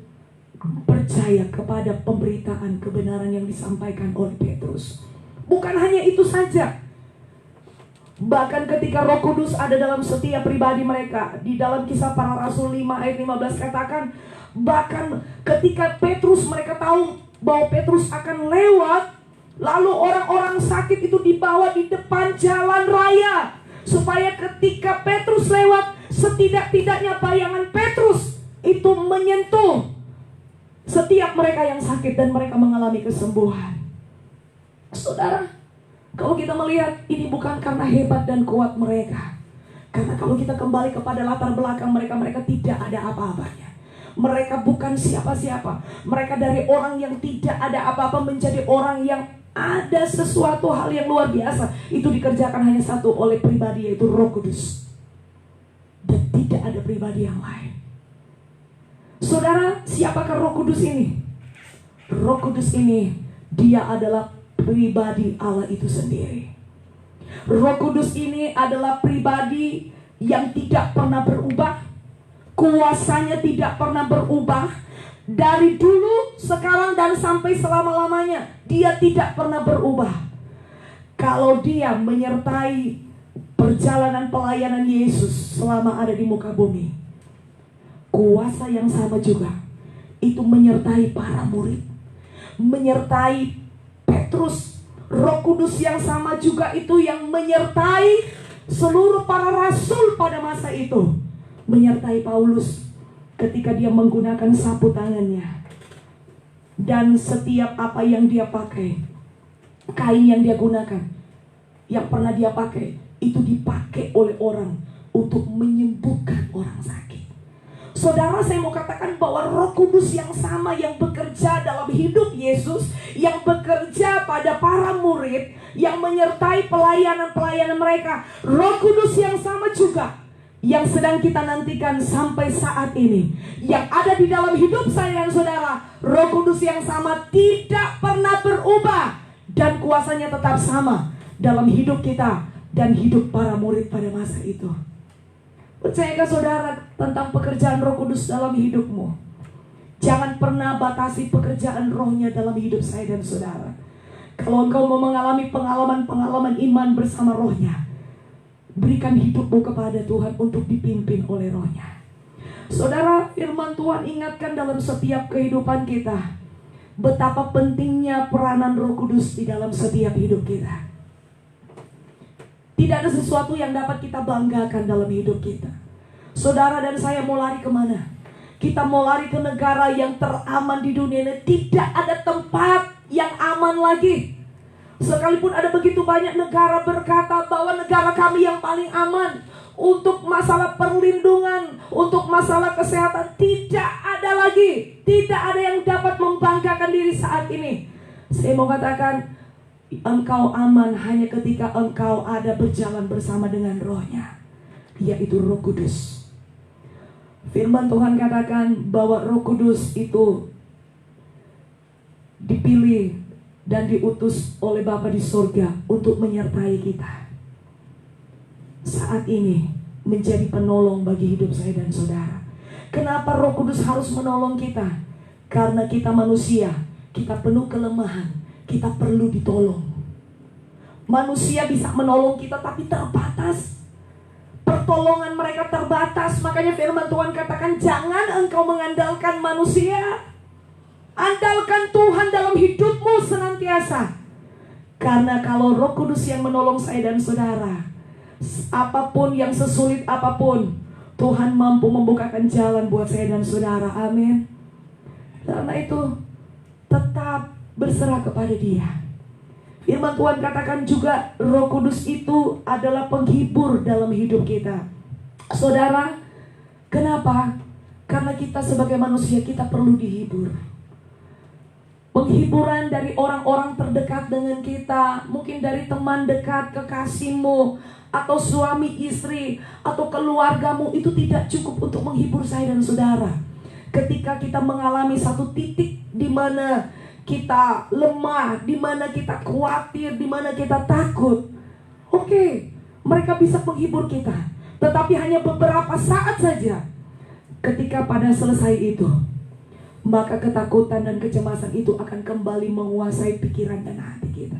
percaya kepada pemberitaan kebenaran yang disampaikan oleh Petrus. Bukan hanya itu saja, bahkan ketika Roh Kudus ada dalam setiap pribadi mereka, di dalam Kisah Para Rasul 5 ayat 15 katakan, bahkan ketika Petrus, mereka tahu bahwa Petrus akan lewat, lalu orang-orang sakit itu dibawa di depan jalan raya, supaya ketika Petrus lewat, setidak-tidaknya bayangan Petrus itu menyentuh setiap mereka yang sakit dan mereka mengalami kesembuhan. Saudara, kalau kita melihat ini bukan karena hebat dan kuat mereka, karena kalau kita kembali kepada latar belakang mereka, mereka tidak ada apa-apanya. Mereka bukan siapa-siapa. Mereka dari orang yang tidak ada apa-apa menjadi orang yang ada sesuatu hal yang luar biasa. Itu dikerjakan hanya satu oleh pribadi, yaitu Roh Kudus. Dan tidak ada pribadi yang lain. Saudara, siapakah Roh Kudus ini? Roh Kudus ini, Dia adalah pribadi Allah itu sendiri. Roh Kudus ini adalah pribadi yang tidak pernah berubah. Kuasanya tidak pernah berubah. Dari dulu, sekarang, dan sampai selama-lamanya, Dia tidak pernah berubah. Kalau Dia menyertai perjalanan pelayanan Yesus selama ada di muka bumi, kuasa yang sama juga itu menyertai para murid, menyertai Petrus. Roh Kudus yang sama juga itu yang menyertai seluruh para rasul pada masa itu, menyertai Paulus ketika dia menggunakan sapu tangannya. Dan setiap apa yang dia pakai, kain yang dia gunakan, yang pernah dia pakai, itu dipakai oleh orang untuk menyembuhkan orang sakit. Saudara, saya mau katakan bahwa Roh Kudus yang sama yang bekerja dalam hidup Yesus, yang bekerja pada para murid, yang menyertai pelayanan-pelayanan mereka, Roh Kudus yang sama juga yang sedang kita nantikan sampai saat ini, yang ada di dalam hidup saya dan saudara. Roh Kudus yang sama tidak pernah berubah dan kuasanya tetap sama dalam hidup kita dan hidup para murid pada masa itu. Percayakah saudara tentang pekerjaan Roh Kudus dalam hidupmu? Jangan pernah batasi pekerjaan Rohnya dalam hidup saya dan saudara. Kalau engkau mau mengalami pengalaman iman bersama Rohnya, berikan hidupmu kepada Tuhan untuk dipimpin oleh Rohnya. Saudara, firman Tuhan ingatkan dalam setiap kehidupan kita betapa pentingnya peranan Roh Kudus di dalam setiap hidup kita. Tidak ada sesuatu yang dapat kita banggakan dalam hidup kita. Saudara dan saya mau lari kemana? Kita mau lari ke negara yang teraman di dunia ini. Tidak ada tempat yang aman lagi. Sekalipun ada begitu banyak negara berkata bahwa negara kami yang paling aman untuk masalah perlindungan, untuk masalah kesehatan, tidak ada lagi. Tidak ada yang dapat membanggakan diri saat ini. Saya mau katakan, engkau aman hanya ketika engkau ada berjalan bersama dengan Rohnya, yaitu Roh Kudus. Firman Tuhan katakan bahwa Roh Kudus itu dipilih dan diutus oleh Bapa di sorga untuk menyertai kita. Saat ini menjadi penolong bagi hidup saya dan saudara. Kenapa Roh Kudus harus menolong kita? Karena kita manusia, kita penuh kelemahan, kita perlu ditolong. Manusia bisa menolong kita tapi terbatas. Pertolongan mereka terbatas. Makanya firman Tuhan katakan, jangan engkau mengandalkan manusia, andalkan Tuhan dalam hidupmu senantiasa. Karena kalau Roh Kudus yang menolong saya dan saudara, apapun yang sesulit apapun, Tuhan mampu membukakan jalan buat saya dan saudara. Amin. Karena itu tetap berserah kepada Dia. Firman Tuhan katakan juga Roh Kudus itu adalah penghibur dalam hidup kita. Saudara, kenapa? Karena kita sebagai manusia kita perlu dihibur. Penghiburan dari orang-orang terdekat dengan kita, mungkin dari teman dekat, kekasihmu, atau suami istri, atau keluargamu, itu tidak cukup untuk menghibur saya dan saudara. Ketika kita mengalami satu titik di mana kita lemah, di mana kita khawatir, di mana kita takut, oke, mereka bisa menghibur kita, tetapi hanya beberapa saat saja. Ketika pada selesai itu, maka ketakutan dan kecemasan itu akan kembali menguasai pikiran dan hati kita.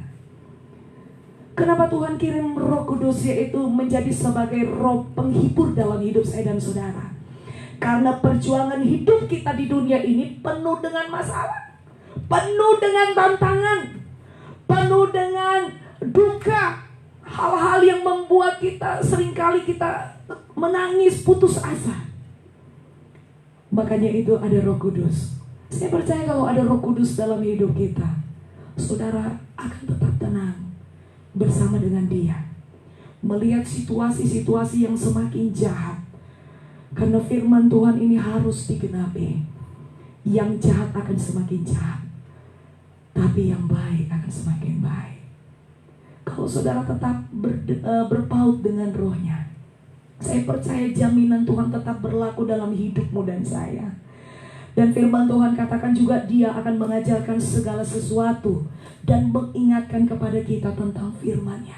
Kenapa Tuhan kirim Roh Kudus, yaitu menjadi sebagai roh penghibur dalam hidup saya dan saudara? Karena perjuangan hidup kita di dunia ini penuh dengan masalah, penuh dengan tantangan, penuh dengan duka, hal-hal yang membuat kita seringkali kita menangis, putus asa. Makanya itu ada Roh Kudus. Saya percaya kalau ada Roh Kudus dalam hidup kita, saudara akan tetap tenang bersama dengan Dia, melihat situasi-situasi yang semakin jahat. Karena firman Tuhan ini harus digenapi. Yang jahat akan semakin jahat, tapi yang baik akan semakin baik. Kalau saudara tetap berpaut dengan Rohnya, saya percaya jaminan Tuhan tetap berlaku dalam hidupmu dan saya. Dan firman Tuhan katakan juga Dia akan mengajarkan segala sesuatu dan mengingatkan kepada kita tentang firman-Nya.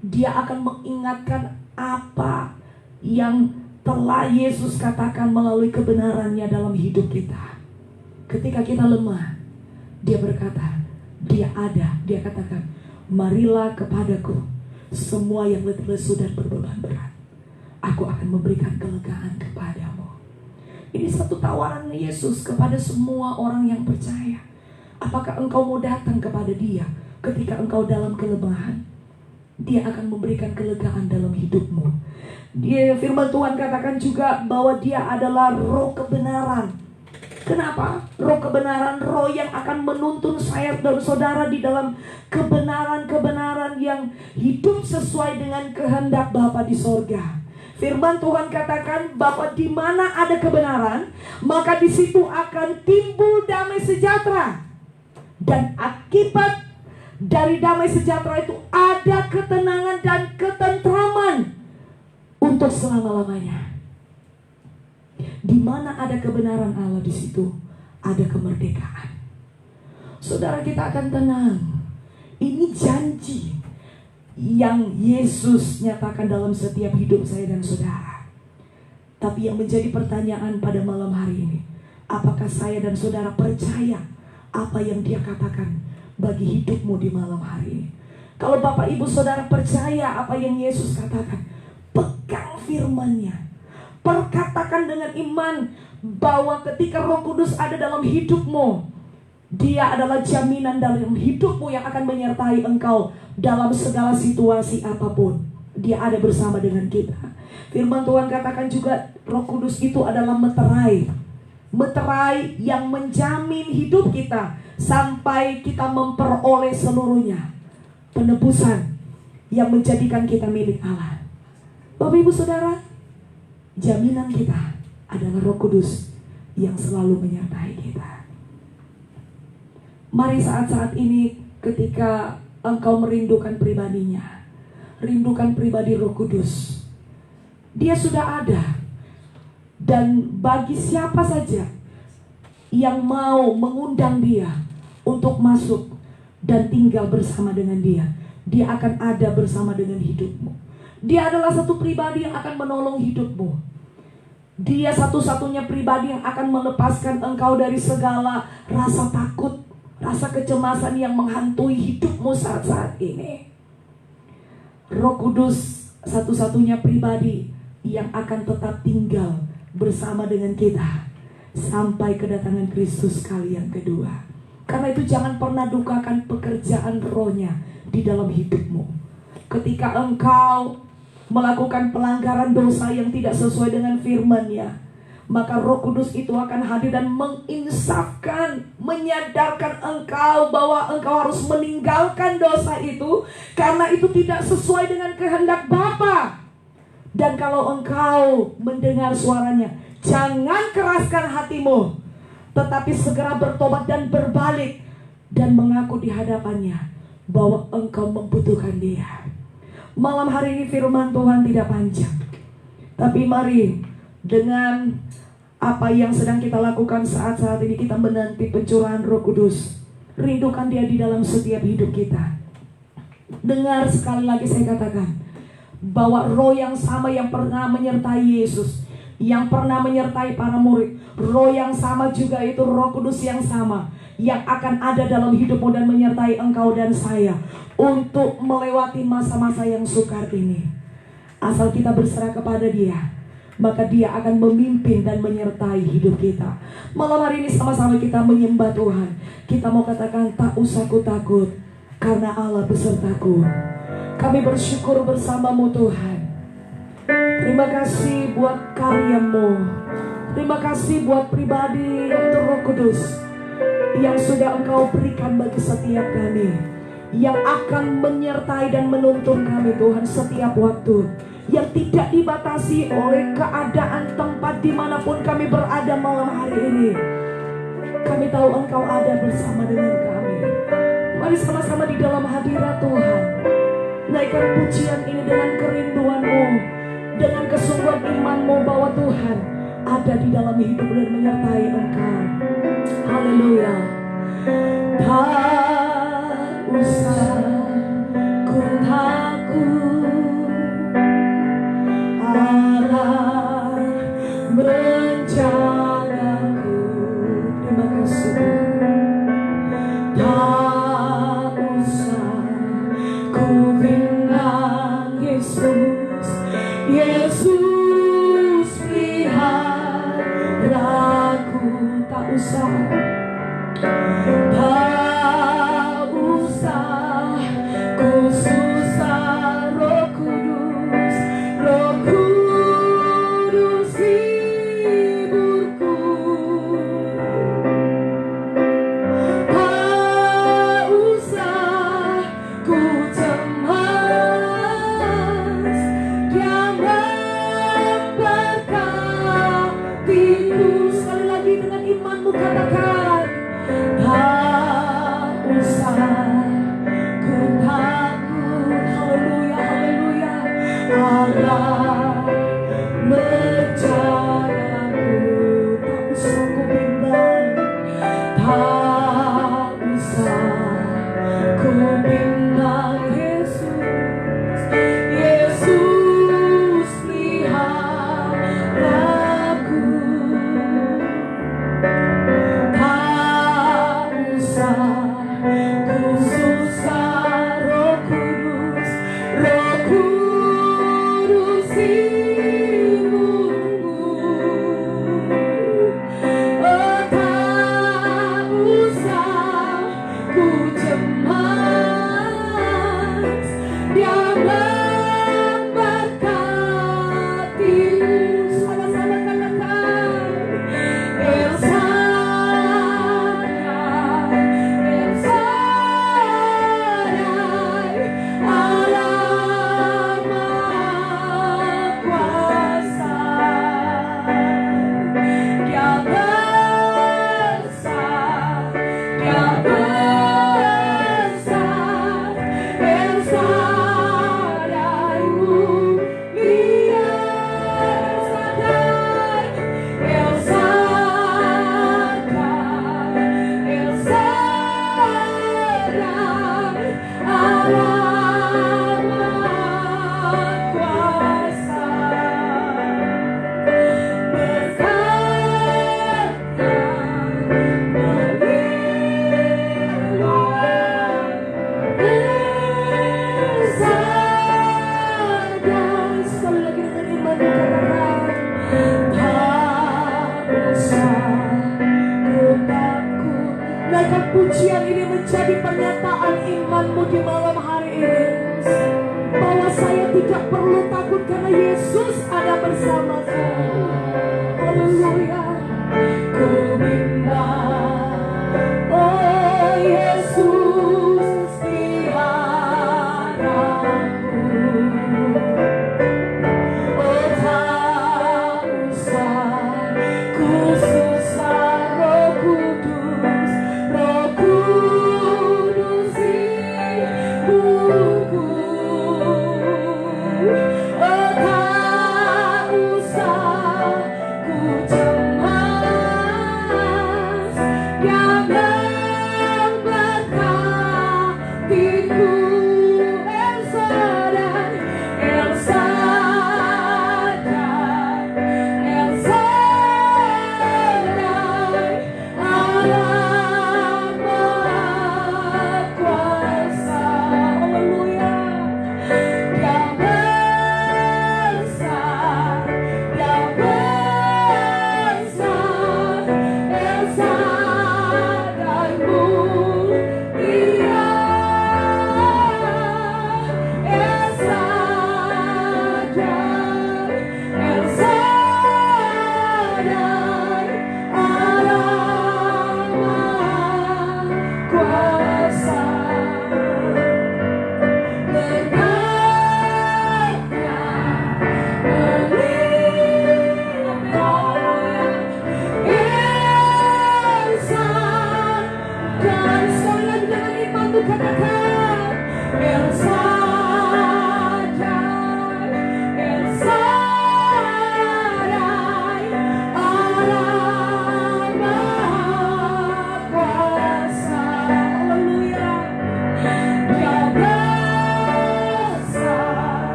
Dia akan mengingatkan apa yang telah Yesus katakan melalui kebenarannya dalam hidup kita. Ketika kita lemah, Dia berkata, Dia ada. Dia katakan, marilah kepadaku semua yang letih lesu dan berbeban berat, aku akan memberikan kelegaan kepadamu. Ini satu tawaran Yesus kepada semua orang yang percaya. Apakah engkau mau datang kepada Dia ketika engkau dalam kelemahan? Dia akan memberikan kelegaan dalam hidupmu. Dia, firman Tuhan katakan juga bahwa Dia adalah roh kebenaran. Kenapa? Roh kebenaran, roh yang akan menuntun saya dan saudara di dalam kebenaran-kebenaran yang hidup sesuai dengan kehendak Bapa di sorga. Firman Tuhan katakan bahwa di mana ada kebenaran, maka di situ akan timbul damai sejahtera. Dan akibat dari damai sejahtera itu ada ketenangan dan ketentraman untuk selama-lamanya. Di mana ada kebenaran Allah, di situ ada kemerdekaan. Saudara, kita akan tenang. Ini janji yang Yesus nyatakan dalam setiap hidup saya dan saudara. Tapi yang menjadi pertanyaan pada malam hari ini, apakah saya dan saudara percaya apa yang Dia katakan bagi hidupmu di malam hari ini? Kalau Bapak Ibu Saudara percaya apa yang Yesus katakan, pegang firman-Nya. Perkatakan dengan iman bahwa ketika Roh Kudus ada dalam hidupmu, Dia adalah jaminan dalam hidupmu yang akan menyertai engkau dalam segala situasi apapun. Dia ada bersama dengan kita. Firman Tuhan katakan juga Roh Kudus itu adalah meterai. Meterai yang menjamin hidup kita sampai kita memperoleh seluruhnya. Penebusan yang menjadikan kita milik Allah. Bapak Ibu Saudara, jaminan kita adalah Roh Kudus yang selalu menyertai kita. Mari saat-saat ini ketika engkau merindukan pribadinya, rindukan pribadi Roh Kudus. Dia sudah ada. Dan bagi siapa saja yang mau mengundang Dia untuk masuk dan tinggal bersama dengan Dia, Dia akan ada bersama dengan hidupmu. Dia adalah satu pribadi yang akan menolong hidupmu. Dia satu-satunya pribadi yang akan melepaskan engkau dari segala rasa takut, rasa kecemasan yang menghantui hidupmu saat-saat ini. Roh Kudus satu-satunya pribadi yang akan tetap tinggal bersama dengan kita sampai kedatangan Kristus kali yang kedua. Karena itu jangan pernah dukakan pekerjaan Roh-Nya di dalam hidupmu. Ketika engkau melakukan pelanggaran dosa yang tidak sesuai dengan firman-Nya, maka Roh Kudus itu akan hadir dan menginsafkan, menyadarkan engkau bahwa engkau harus meninggalkan dosa itu karena itu tidak sesuai dengan kehendak Bapa. Dan kalau engkau mendengar suaranya, jangan keraskan hatimu, tetapi segera bertobat dan berbalik dan mengaku di hadapannya bahwa engkau membutuhkan Dia. Malam hari ini firman Tuhan tidak panjang, tapi mari dengan apa yang sedang kita lakukan saat-saat ini, kita menanti pencurahan Roh Kudus. Rindukan Dia di dalam setiap hidup kita. Dengar sekali lagi saya katakan bahwa roh yang sama yang pernah menyertai Yesus, yang pernah menyertai para murid, roh yang sama juga itu Roh Kudus yang sama yang akan ada dalam hidupmu dan menyertai engkau dan saya untuk melewati masa-masa yang sukar ini. Asal kita berserah kepada Dia, maka Dia akan memimpin dan menyertai hidup kita. Malam hari ini sama-sama kita menyembah Tuhan. Kita mau katakan, tak usah ku takut, karena Allah besertaku. Kami bersyukur bersama-Mu Tuhan. Terima kasih buat karya-Mu. Terima kasih buat pribadi yaitu Roh Kudus yang sudah Engkau berikan bagi setiap kami, yang akan menyertai dan menuntun kami Tuhan setiap waktu, yang tidak dibatasi oleh keadaan tempat dimanapun kami berada malam hari ini. Kami tahu Engkau ada bersama dengan kami. Mari sama-sama di dalam hadirat Tuhan naikkan pujian ini dengan kerinduan-Mu, dengan kesungguhan iman-Mu bahwa Tuhan ada di dalam hidup dan menyertai engkau. Haleluya. Tak usah ku takut, Allah menjagaku. Terima kasih Tuhan. Tak usah ku bimbang, Yesus, Yesus peliharaku. Tak usah, tak usah ku susah. Roh Kudus, Roh Kudus hiburku. imanmu, katakan, tak usah ku takut. Haleluya, haleluya. Allah menjagaku, tak usah ku bimbang, tak usah ku bimbang. Yesus peliharaku, tak usah ku susah. Roh Kudus, Roh Kudus ibuku. Oh, tak usah ku cemas, Dia memberkatiku. Sama-sama katakan, El Shaddai, El Shaddai, Allah Maha Kuasa. Dia besar, Dia besar, El Shaddai mulia. El Shaddai, El Shaddai, Allah Maha Kuasa. Sekali lagi dengan iman katakan, tak usah ku takut. Naikkan pujian ini menjadi pernyataan imanmu di malam hari ini, bahwa saya tidak perlu takut karena Yesus ada bersamaku. Haleluya. Ku bimbang, oh Yesus peliharaku. Oh, tak usah ku susah. Roh Kudus, Roh Kudus ibuku. Oh, tak usah ku cemas.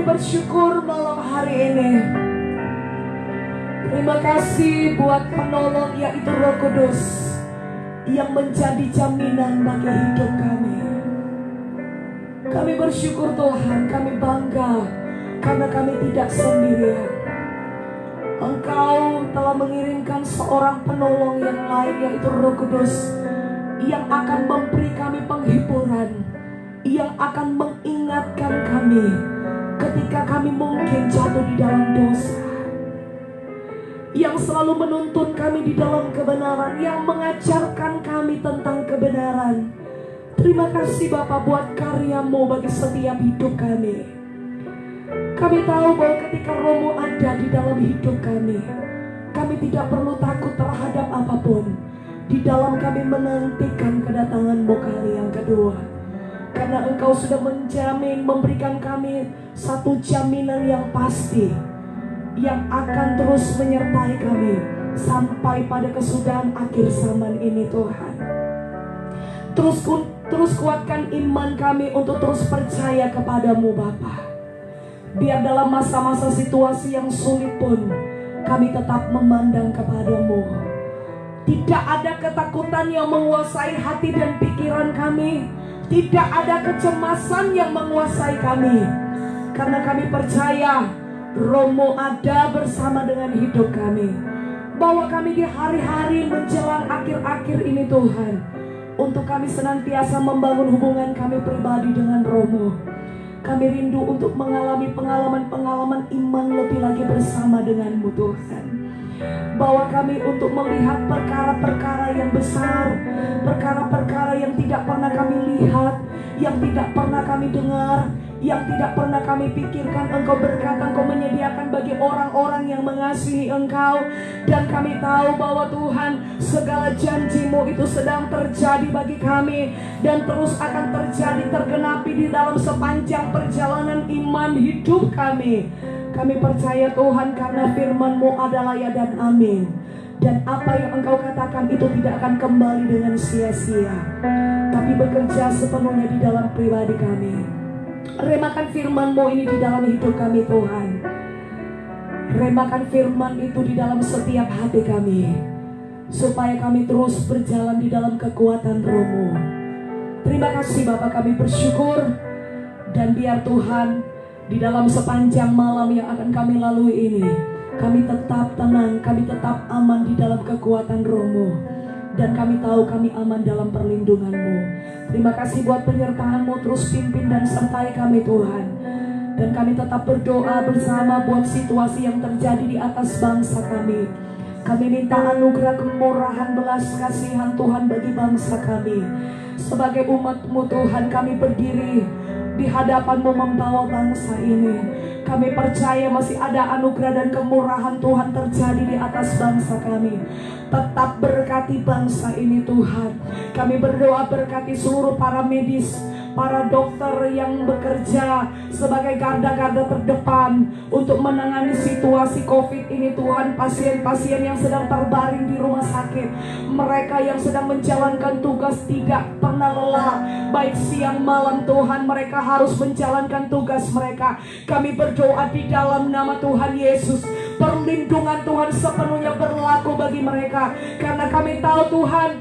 bersyukur malam hari ini. Terima kasih buat penolong yaitu Roh Kudus yang menjadi jaminan bagi hidup kami. Kami bersyukur Tuhan, kami bangga karena kami tidak sendirian. Engkau telah mengirimkan seorang penolong yang lain yaitu Roh Kudus yang akan memberi kami penghiburan, yang akan mengingatkan kami ketika kami mungkin jatuh di dalam dosa, yang selalu menuntun kami di dalam kebenaran, yang mengajarkan kami tentang kebenaran. Terima kasih Bapa buat karya-Mu bagi setiap hidup kami. Kami tahu bahwa ketika Roh-Mu ada di dalam hidup kami tidak perlu takut terhadap apapun. Di dalam kami menantikan kedatangan-Mu kali yang kedua. Karena Engkau sudah menjamin, memberikan kami satu jaminan yang pasti, yang akan terus menyertai kami sampai pada kesudahan akhir zaman ini Tuhan. Terus kuatkan iman kami untuk terus percaya kepadamu Bapa. Biar dalam masa-masa situasi yang sulit pun kami tetap memandang kepadamu. Tidak ada ketakutan yang menguasai hati dan pikiran kami. Tidak ada kecemasan yang menguasai kami. Karena kami percaya Roh-Mu ada bersama dengan hidup kami. Bawa kami di hari-hari menjelang akhir-akhir ini Tuhan, untuk kami senantiasa membangun hubungan kami pribadi dengan Roh-Mu. Kami rindu untuk mengalami pengalaman-pengalaman iman lebih lagi bersama dengan-Mu Tuhan. Bawa kami untuk melihat perkara-perkara yang besar, perkara-perkara yang tidak pernah kami lihat, yang tidak pernah kami dengar, yang tidak pernah kami pikirkan. Engkau berkata Engkau menyediakan bagi orang-orang yang mengasihi Engkau. Dan kami tahu bahwa Tuhan, segala janji-Mu itu sedang terjadi bagi kami, dan terus akan terjadi, tergenapi di dalam sepanjang perjalanan iman hidup kami. Kami percaya Tuhan karena firman-Mu adalah ya dan amin. Dan apa yang Engkau katakan itu tidak akan kembali dengan sia-sia, tapi bekerja sepenuhnya di dalam pribadi kami. Remakan firman-Mu ini di dalam hidup kami Tuhan. Remakan firman itu di dalam setiap hati kami, supaya kami terus berjalan di dalam kekuatan Roh-Mu. Terima kasih Bapa, kami bersyukur. Dan biar Tuhan di dalam sepanjang malam yang akan kami lalui ini, kami tetap tenang, kami tetap aman di dalam kekuatan Roh-Mu. Dan kami tahu kami aman dalam perlindungan-Mu. Terima kasih buat penyertaan-Mu, terus pimpin dan sertai kami Tuhan. Dan kami tetap berdoa bersama buat situasi yang terjadi di atas bangsa kami. Kami minta anugerah kemurahan belas kasihan Tuhan bagi bangsa kami. Sebagai umat-Mu Tuhan, kami berdiri di hadapan-Mu membawa bangsa ini. Kami percaya masih ada anugerah dan kemurahan Tuhan terjadi di atas bangsa kami. Tetap berkati bangsa ini Tuhan. Kami berdoa berkati seluruh para medis, para dokter yang bekerja sebagai garda-garda terdepan untuk menangani situasi COVID ini Tuhan. Pasien-pasien yang sedang terbaring di rumah sakit, mereka yang sedang menjalankan tugas tidak pernah lelah, baik siang malam Tuhan, mereka harus menjalankan tugas mereka. Kami berdoa di dalam nama Tuhan Yesus, perlindungan Tuhan sepenuhnya berlaku bagi mereka. Karena kami tahu Tuhan,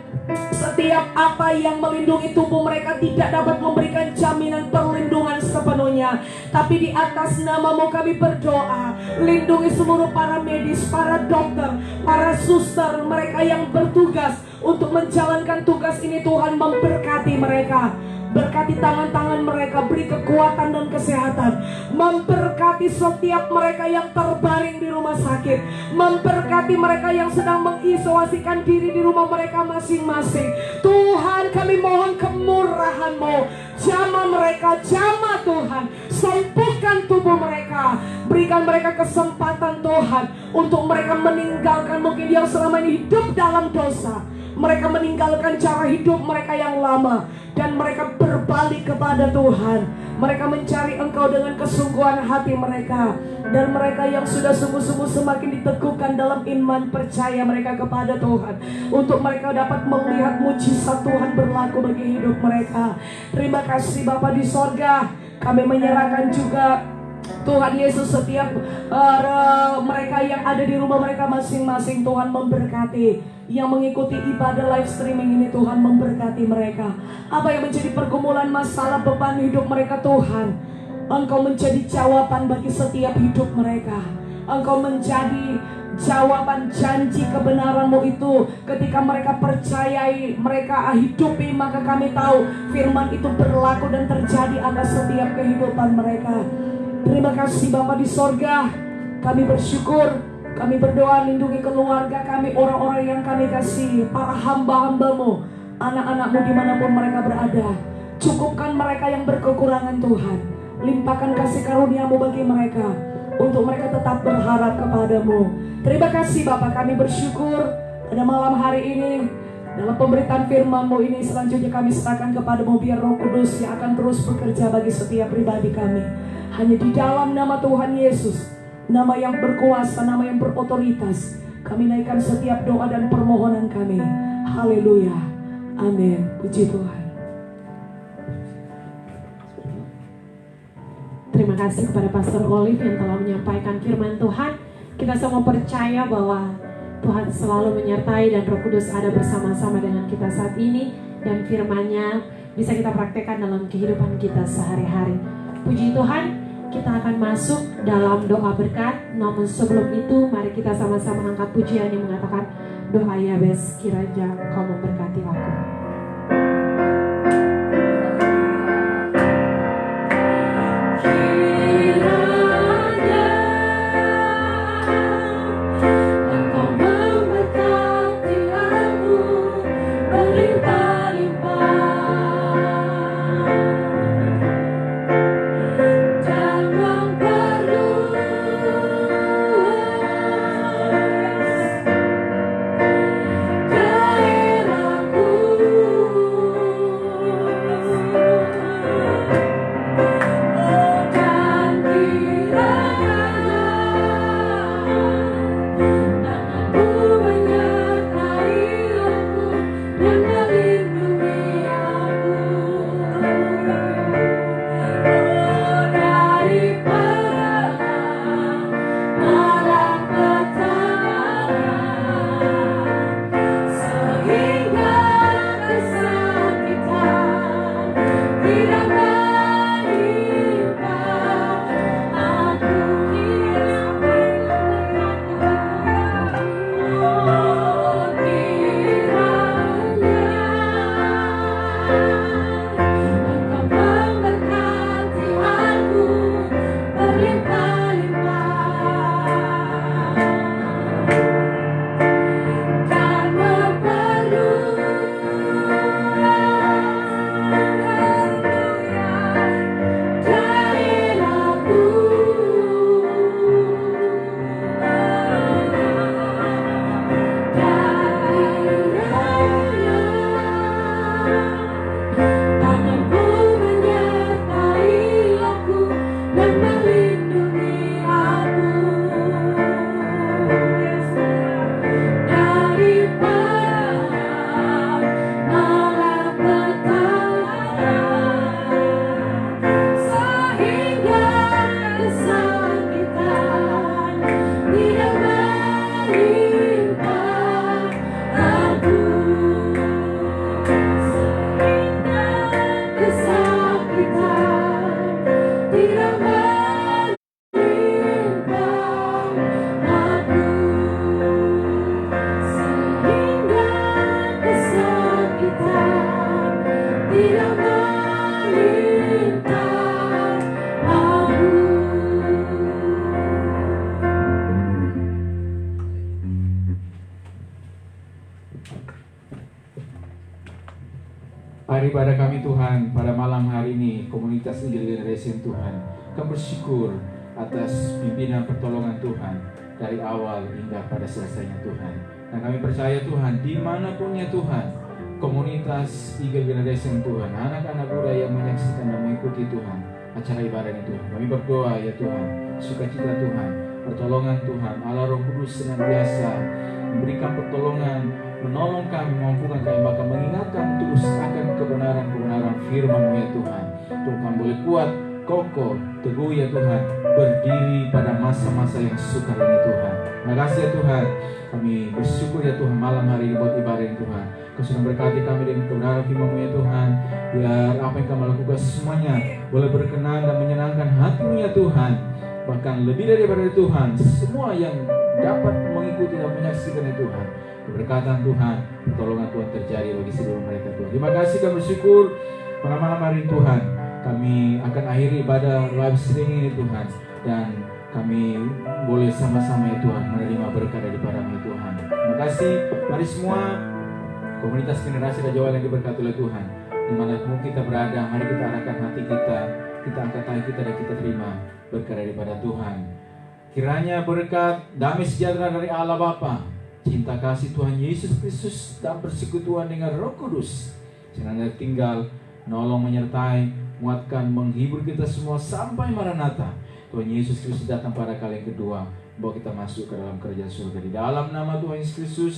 setiap apa yang melindungi tubuh mereka tidak dapat memberikan jaminan perlindungan sepenuhnya. Tapi di atas nama-Mu kami berdoa, lindungi seluruh para medis, para dokter, para suster, mereka yang bertugas untuk menjalankan tugas ini Tuhan. Memberkati mereka, berkati tangan-tangan mereka, beri kekuatan dan kesehatan. Memberkati setiap mereka yang terbaring di rumah sakit, memberkati mereka yang sedang mengisolasikan diri di rumah mereka masing-masing. Tuhan, kami mohon kemurahan-Mu, jamah mereka, jamah Tuhan, sembuhkan tubuh mereka, berikan mereka kesempatan Tuhan untuk mereka meninggalkan mungkin yang selama ini hidup dalam dosa. Mereka meninggalkan cara hidup mereka yang lama, dan mereka berbalik kepada Tuhan. Mereka mencari Engkau dengan kesungguhan hati mereka. Dan mereka yang sudah sungguh-sungguh semakin diteguhkan dalam iman percaya mereka kepada Tuhan, untuk mereka dapat melihat mujizat Tuhan berlaku bagi hidup mereka. Terima kasih Bapa di sorga. Kami menyerahkan juga Tuhan Yesus, setiap mereka yang ada di rumah mereka masing-masing, Tuhan memberkati. Yang mengikuti ibadah live streaming ini, Tuhan memberkati mereka. Apa yang menjadi pergumulan, masalah, beban hidup mereka, Tuhan, Engkau menjadi jawaban bagi setiap hidup mereka. Engkau menjadi jawaban janji kebenaran-Mu itu. Ketika mereka percayai, mereka hidupi, maka kami tahu firman itu berlaku dan terjadi atas setiap kehidupan mereka. Terima kasih Bapa di sorga. Kami bersyukur, kami berdoa lindungi keluarga kami, orang-orang yang kami kasih, para hamba-hamba-Mu, anak-anak-Mu dimanapun mereka berada. Cukupkan mereka yang berkekurangan Tuhan. Limpahkan kasih karunia-Mu bagi mereka, untuk mereka tetap berharap kepada-Mu. Terima kasih Bapa, kami bersyukur pada malam hari ini. Dalam pemberitaan firman-Mu ini selanjutnya kami serahkan kepada-Mu, biar Roh Kudus yang akan terus bekerja bagi setiap pribadi kami. Hanya di dalam nama Tuhan Yesus, nama yang berkuasa, nama yang berotoritas, kami naikkan setiap doa dan permohonan kami. Haleluya. Amin. Puji Tuhan. Terima kasih kepada Pastor Olive yang telah menyampaikan firman Tuhan. Kita semua percaya bahwa Tuhan selalu menyertai dan Roh Kudus ada bersama-sama dengan kita saat ini. Dan firman-Nya bisa kita praktekkan dalam kehidupan kita sehari-hari. Puji Tuhan, kita akan masuk dalam doa berkat. Namun sebelum itu, mari kita sama-sama angkat pujian yang mengatakan, doa Yabes, kiranya Kau memberkati aku. Hari pada kami Tuhan, pada malam hari ini komunitas Injil Generation Tuhan, kami bersyukur atas pimpinan pertolongan Tuhan dari awal hingga pada selesainya Tuhan. Dan kami percaya Tuhan, dimanapun ya Tuhan, komunitas Injil Generation Tuhan, anak-anak muda yang menyaksikan dan mengikuti Tuhan acara ibadah ini Tuhan, kami berdoa ya Tuhan, sukacita Tuhan, pertolongan Tuhan, Allah Roh Kudus senantiasa memberikan pertolongan, menolong kami, memampukan kami, bahkan mengingatkan terus akan kebenaran-kebenaran firman-Mu ya Tuhan. Tuhan boleh kuat, kokoh, teguh ya Tuhan, berdiri pada masa-masa yang sukar ini Tuhan. Terima kasih ya Tuhan, kami bersyukur ya Tuhan malam hari ini buat ibadah ini Tuhan. Kau sudah berkati kami dengan kebenaran firman-Mu ya Tuhan. Biar apa yang kami lakukan semuanya boleh berkenan dan menyenangkan hati-Mu ya Tuhan. Bahkan lebih daripada Tuhan, semua yang dapat mengikuti dan menyaksikan ya Tuhan, keberkatan Tuhan, pertolongan Tuhan terjadi bagi seluruh mereka Tuhan. Terima kasih dan bersyukur pada malam hari ini Tuhan. Kami akan akhiri ibadah live streaming ini Tuhan, dan kami boleh sama-sama ya Tuhan menerima berkat daripada-Mu Tuhan. Terima kasih. Mari semua komunitas generasi Raja Wali yang diberkati oleh Tuhan, dimanapun kita berada, mari kita arahkan hati kita angkat tangan kita dan kita terima berkat daripada Tuhan. Kiranya berkat damai sejahtera dari Allah Bapa, cinta kasih Tuhan Yesus Kristus, dan persekutuan dengan Roh Kudus senantiasa tinggal, menolong, menyertai, menguatkan, menghibur kita semua sampai Maranatha. Tuhan Yesus Kristus datang pada kali yang kedua, bawa kita masuk ke dalam kerajaan surga. Di dalam nama Tuhan Yesus Kristus,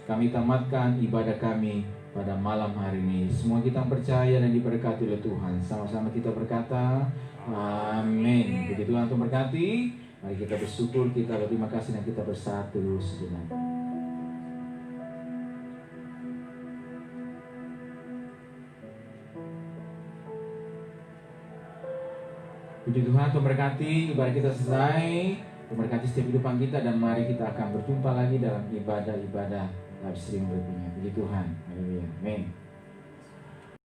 kami tamatkan ibadah kami pada malam hari ini. Semua kita percaya dan diberkati oleh Tuhan. Sama-sama kita berkata, amin. Jadi Tuhan berkati. Mari kita bersyukur, kita berterima kasih, dan kita bersatu sejenak. Puji Tuhan, Tuhan berkati, ibadah kita selesai. Tuhan berkati setiap kehidupan kita, dan mari kita akan berjumpa lagi dalam ibadah-ibadah live stream berikutnya. Puji Tuhan. Haleluya. Amin.